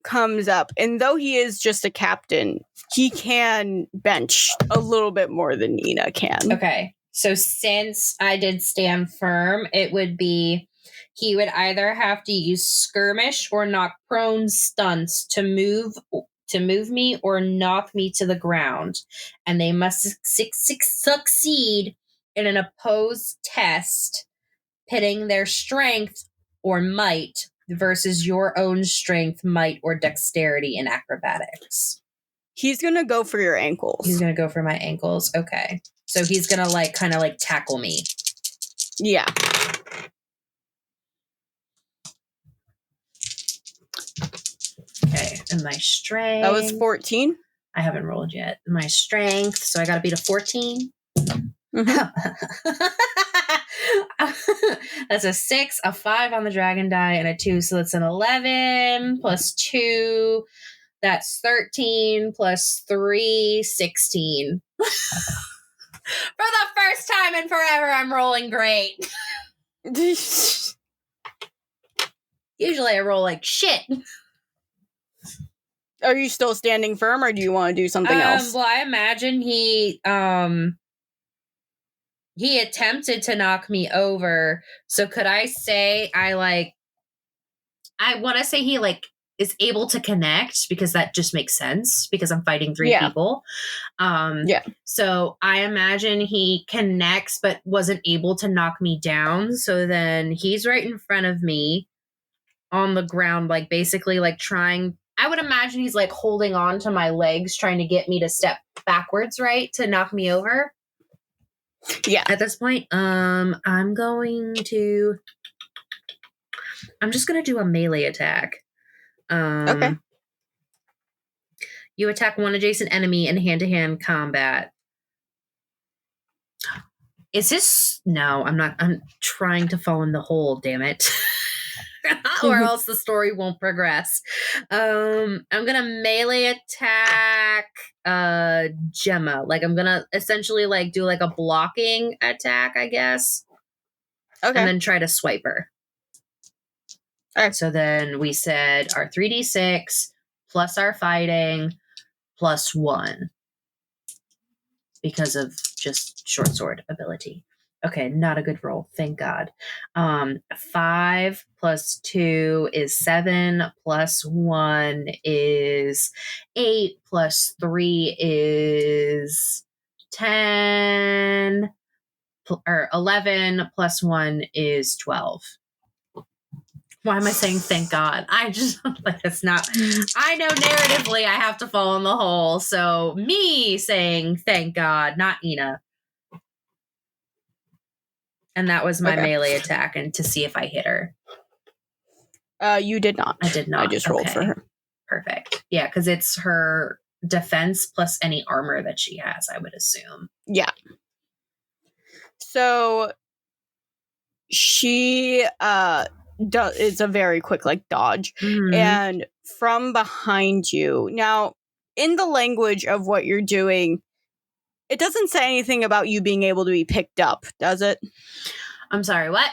comes up. And though he is just a captain, he can bench a little bit more than Ina can. Okay, so since I did stand firm, it would be he would either have to use skirmish or knock prone stunts to move me or knock me to the ground, and they must succeed in an opposed test, pitting their strength or might versus your own strength, might, or dexterity in acrobatics. He's gonna go for your ankles. He's gonna go for my ankles. Okay, so he's gonna like kind of like tackle me. Yeah. Okay, and my strength. That was 14. I haven't rolled yet. My strength, so I got to beat a 14. That's a 6, a 5 on the dragon die, and a 2, so that's an 11 plus 2. That's 13 plus 3, 16. For the first time in forever, I'm rolling great. Usually I roll like shit. Are you still standing firm, or do you want to do something else? Well, I imagine he attempted to knock me over. So could I say I want to say he is able to connect, because that just makes sense, because I'm fighting three people. So I imagine he connects but wasn't able to knock me down. So then he's right in front of me on the ground, basically trying. I would imagine he's holding on to my legs, trying to get me to step backwards, right, to knock me over. Yeah. At this point, I'm just gonna do a melee attack. Okay. You attack one adjacent enemy in hand-to-hand combat. Is this... No, I'm not. I'm trying to fall in the hole, damn it. Or else the story won't progress. I'm gonna melee attack Gemma. I'm gonna essentially do a blocking attack, I guess. Okay. And then try to swipe her. Okay. So then we said our 3d6 plus our fighting plus 1. Because of just short sword ability. Okay, not a good roll, thank God. 5 plus 2 is 7, plus 1 is 8, plus 3 is 10, or 11, plus 1 is 12. Why am I saying thank God? I just, it's not. I know narratively I have to fall in the hole. So me saying thank God, not Ina. And that was my melee attack, and to see if I hit her. You did not. I did not. I just rolled for her. Perfect. Yeah, because it's her defense plus any armor that she has, I would assume. Yeah. So she it's a very quick dodge. Mm-hmm. And from behind you, now in the language of what you're doing, it doesn't say anything about you being able to be picked up, does it? I'm sorry, what?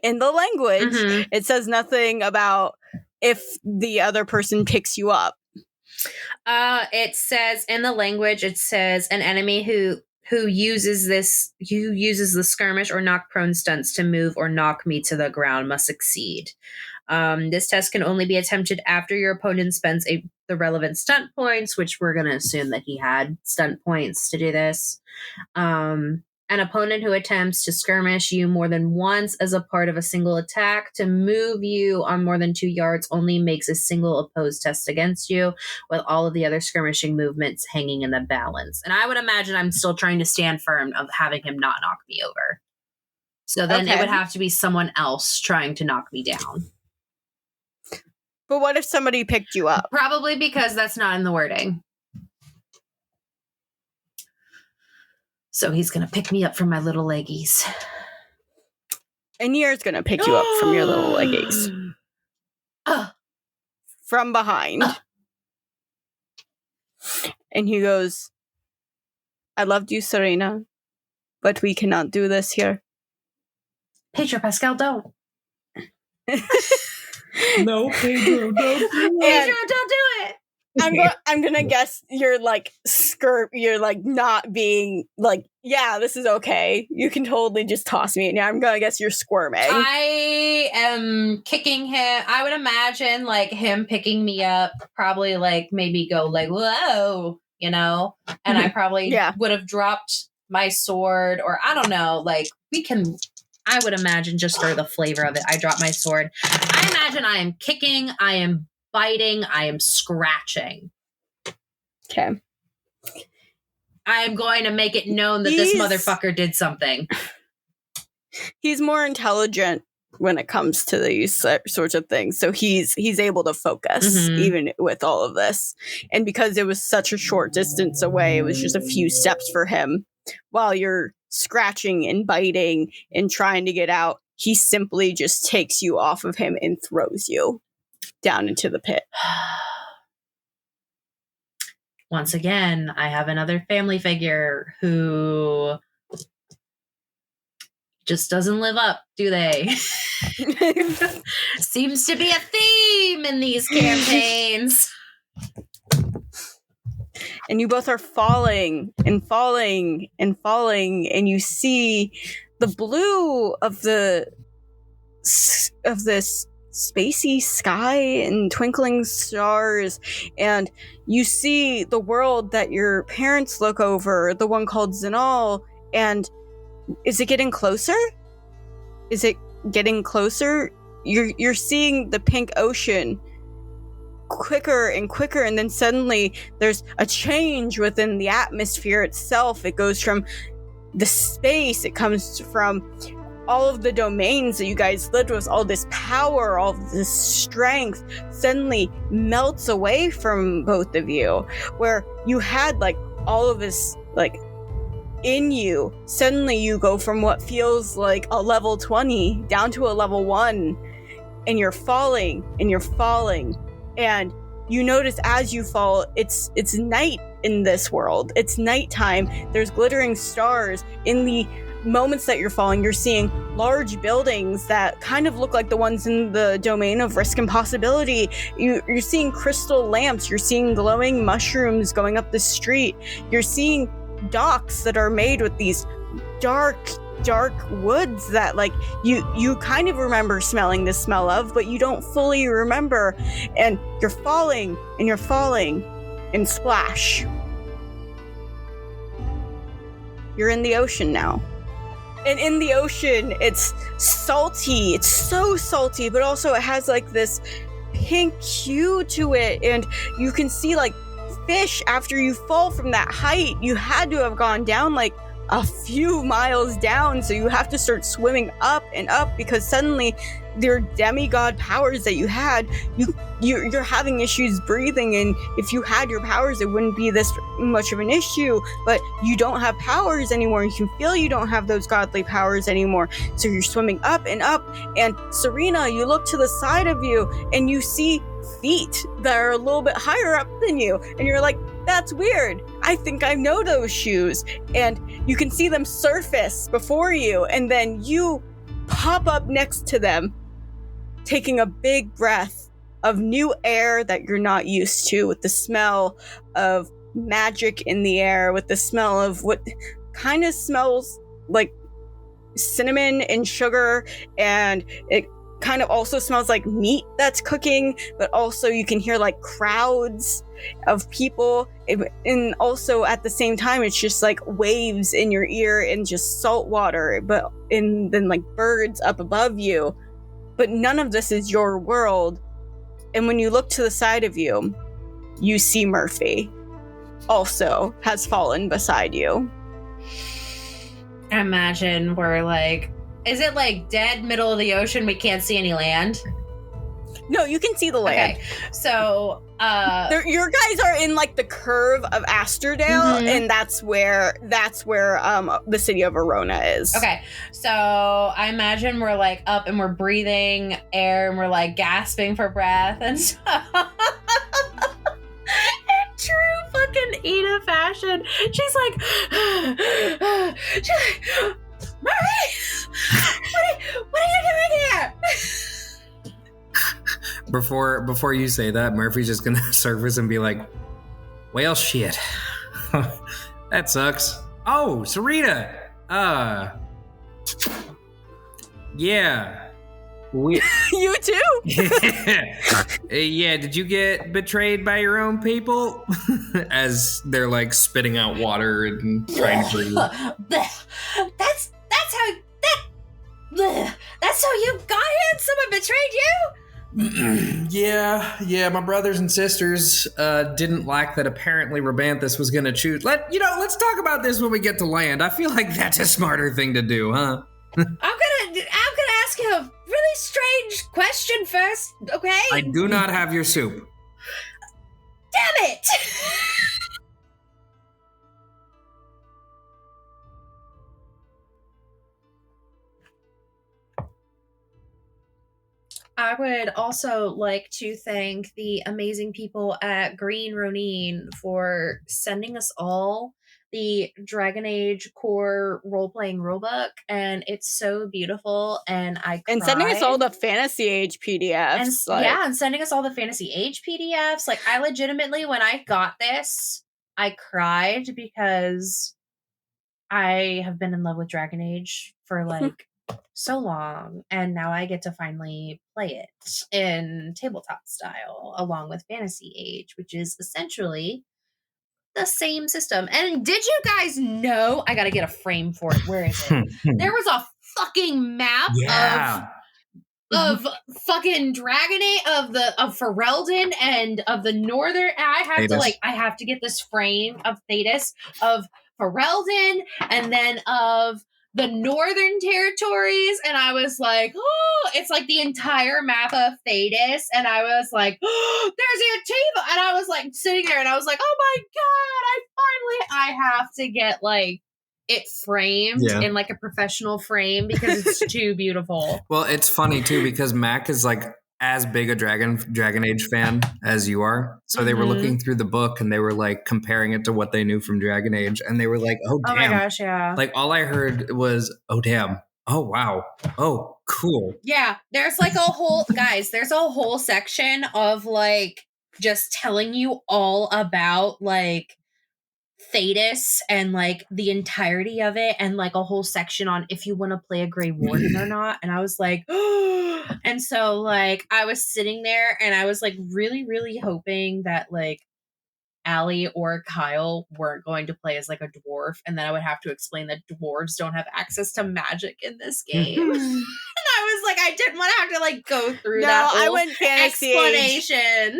In the language, it says nothing about if the other person picks you up. It says in the language, it says an enemy who uses the skirmish or knock prone stunts to move or knock me to the ground must succeed. This test can only be attempted after your opponent spends the relevant stunt points, which we're going to assume that he had stunt points to do this. An opponent who attempts to skirmish you more than once as a part of a single attack to move you on more than 2 yards only makes a single opposed test against you, with all of the other skirmishing movements hanging in the balance. And I would imagine I'm still trying to stand firm of having him not knock me over. So then it would have to be someone else trying to knock me down. But what if somebody picked you up? Probably because that's not in the wording. So he's going to pick me up from my little leggies. And Nier's going to pick you up from your little leggies. From behind. And he goes, I loved you, Serena, but we cannot do this here. Pedro Pascal, don't. No, Pedro, don't do it. Pedro, don't do it. I'm gonna guess you're you're not being yeah, this is okay. You can totally just toss me. Now I'm gonna guess you're squirming. I am kicking him. I would imagine him picking me up, probably maybe go whoa, and I probably would have dropped my sword, or I don't know, I would imagine, just for the flavor of it, I drop my sword. I imagine I am kicking, I am biting, I am scratching. Okay. I am going to make it known that this motherfucker did something. He's more intelligent when it comes to these sorts of things, so he's able to focus even with all of this. And because it was such a short distance away, it was just a few steps for him. While you're scratching and biting and trying to get out, he simply just takes you off of him and throws you down into the pit. Once again, I have another family figure who just doesn't live up, do they? Seems to be a theme in these campaigns. And you both are falling and falling and falling, and you see the blue of this spacey sky and twinkling stars, and you see the world that your parents look over, the one called Zenall. And is it getting closer? Is it getting closer? You're seeing the pink ocean quicker and quicker, and then suddenly there's a change within the atmosphere itself. It goes from the space, it comes from all of the domains that you guys lived with, all this power, all this strength suddenly melts away from both of you. Where you had like all of this like in you, suddenly you go from what feels like a level 20 down to a level 1, and you're falling and you're falling. And you notice as you fall, it's night in this world. It's nighttime. There's glittering stars. In the moments that you're falling, you're seeing large buildings that kind of look like the ones in the domain of risk and possibility. You're seeing crystal lamps. You're seeing glowing mushrooms going up the street. You're seeing docks that are made with these dark woods that like you kind of remember smelling the smell of, but you don't fully remember. And you're falling and splash, you're in the ocean now. And in the ocean, it's salty. It's so salty, but also it has like this pink hue to it. And you can see like fish after you fall from that height. You had to have gone down like a few miles down, so you have to start swimming up and up, because suddenly their demigod powers that you had, you're having issues breathing. And if you had your powers, it wouldn't be this much of an issue, but you don't have powers anymore. You can feel you don't have those godly powers anymore, so you're swimming up and up. And Serena, you look to the side of you and you see feet that are a little bit higher up than you, and you're like, that's weird, I think I know those shoes. And you can see them surface before you, and then you pop up next to them, taking a big breath of new air that you're not used to, with the smell of magic in the air, with the smell of what kind of smells like cinnamon and sugar, and it kind of also smells like meat that's cooking, but also you can hear like crowds of people, and also at the same time it's just like waves in your ear and just salt water, and then like birds up above you. But none of this is your world. And when you look to the side of you, you see Murphy also has fallen beside you. I imagine we're like, is it like dead middle of the ocean, we can't see any land? No, you can see the land. Okay, so your guys are in like the curve of Asterdale, and that's where the city of Verona is. Okay, so I imagine we're like up and we're breathing air and we're like gasping for breath, and so in true fucking Ina fashion, she's like, Murray, what are you doing here? Before you say that, Murphy's just gonna surface and be like, well, shit. That sucks. Oh, Serena! Yeah. You too? Yeah, did you get betrayed by your own people? As they're like spitting out water and trying to breathe. That's how you got here? Someone betrayed you? Yeah, my brothers and sisters didn't like that apparently Rabanthus was gonna choose. Let's talk about this when we get to land. I feel like that's a smarter thing to do, huh? I'm gonna ask you a really strange question first, okay? I do not have your soup. Damn it! I would also like to thank the amazing people at Green Ronin for sending us all the Dragon Age core role-playing rulebook, and it's so beautiful, and I cried. And sending us all the FantasyAGE PDFs. And sending us all the FantasyAGE PDFs. Like, I legitimately, when I got this, I cried because I have been in love with Dragon Age for like so long, and now I get to finally play it in tabletop style along with FantasyAGE, which is essentially the same system. And did you guys know? I gotta get a frame for it. Where is it? There was a fucking map of fucking Dragon Age, of Ferelden and of the northern. And I have to get this frame of Thetis, of Ferelden, and then of the northern territories. And I was like, oh, it's like the entire map of Thetis. And I was like, oh, there's Antiva. And I was like sitting there and I was like, oh my God, I have to get like it framed in like a professional frame because it's too beautiful. Well, it's funny too because Mac is like as big a Dragon Age fan as you are. So they were looking through the book and they were like comparing it to what they knew from Dragon Age, and they were like, "Oh damn!" Oh my gosh, yeah. Like all I heard was, "Oh damn! Oh wow! Oh cool!" Yeah, there's like a whole there's a whole section of like just telling you all about like Thetis and like the entirety of it, and like a whole section on if you want to play a Grey Warden or not. And I was like, oh, and so like I was sitting there and I was like really, really hoping that like Allie or Kyle weren't going to play as like a dwarf, and then I would have to explain that dwarves don't have access to magic in this game. And I was like, I didn't want to have to like go through that whole I went explanation.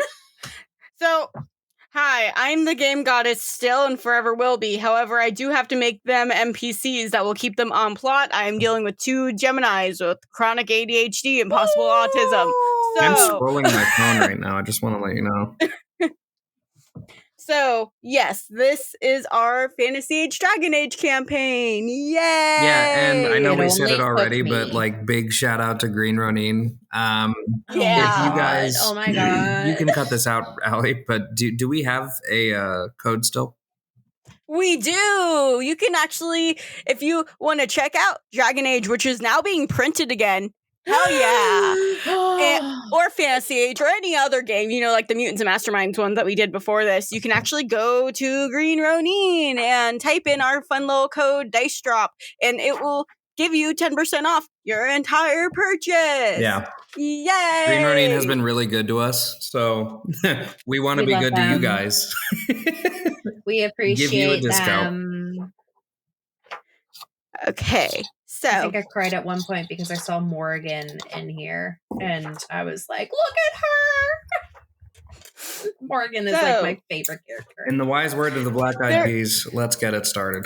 So, hi, I'm the game goddess still and forever will be. However, I do have to make them NPCs that will keep them on plot. I am dealing with 2 Geminis with chronic ADHD and possible autism. So, I'm scrolling my phone right now. I just want to let you know. So, yes, this is our FantasyAGE Dragon Age campaign. Yay! Yeah, and I know It we said only it already, took but me. like big shout out to Green Ronin. Yeah. If you guys, Oh my God. you can cut this out, Allie, but do we have a code still? We do! You can actually, if you want to check out Dragon Age, which is now being printed again, hell yeah! Or FantasyAGE or any other game, you know, like the Mutants and Masterminds one that we did before this, you can actually go to Green Ronin and type in our fun little code Dice Drop, and it will give you 10% off your entire purchase. Yeah. Yay! Green Ronin has been really good to us, so we want to be good to you guys. We appreciate Give you a discount. them. Okay, so I think I cried at one point because I saw Morrigan in here, and I was like, "Look at her!" Morrigan is like my favorite character. In the wise word of the Black Eyed Peas, let's get it started.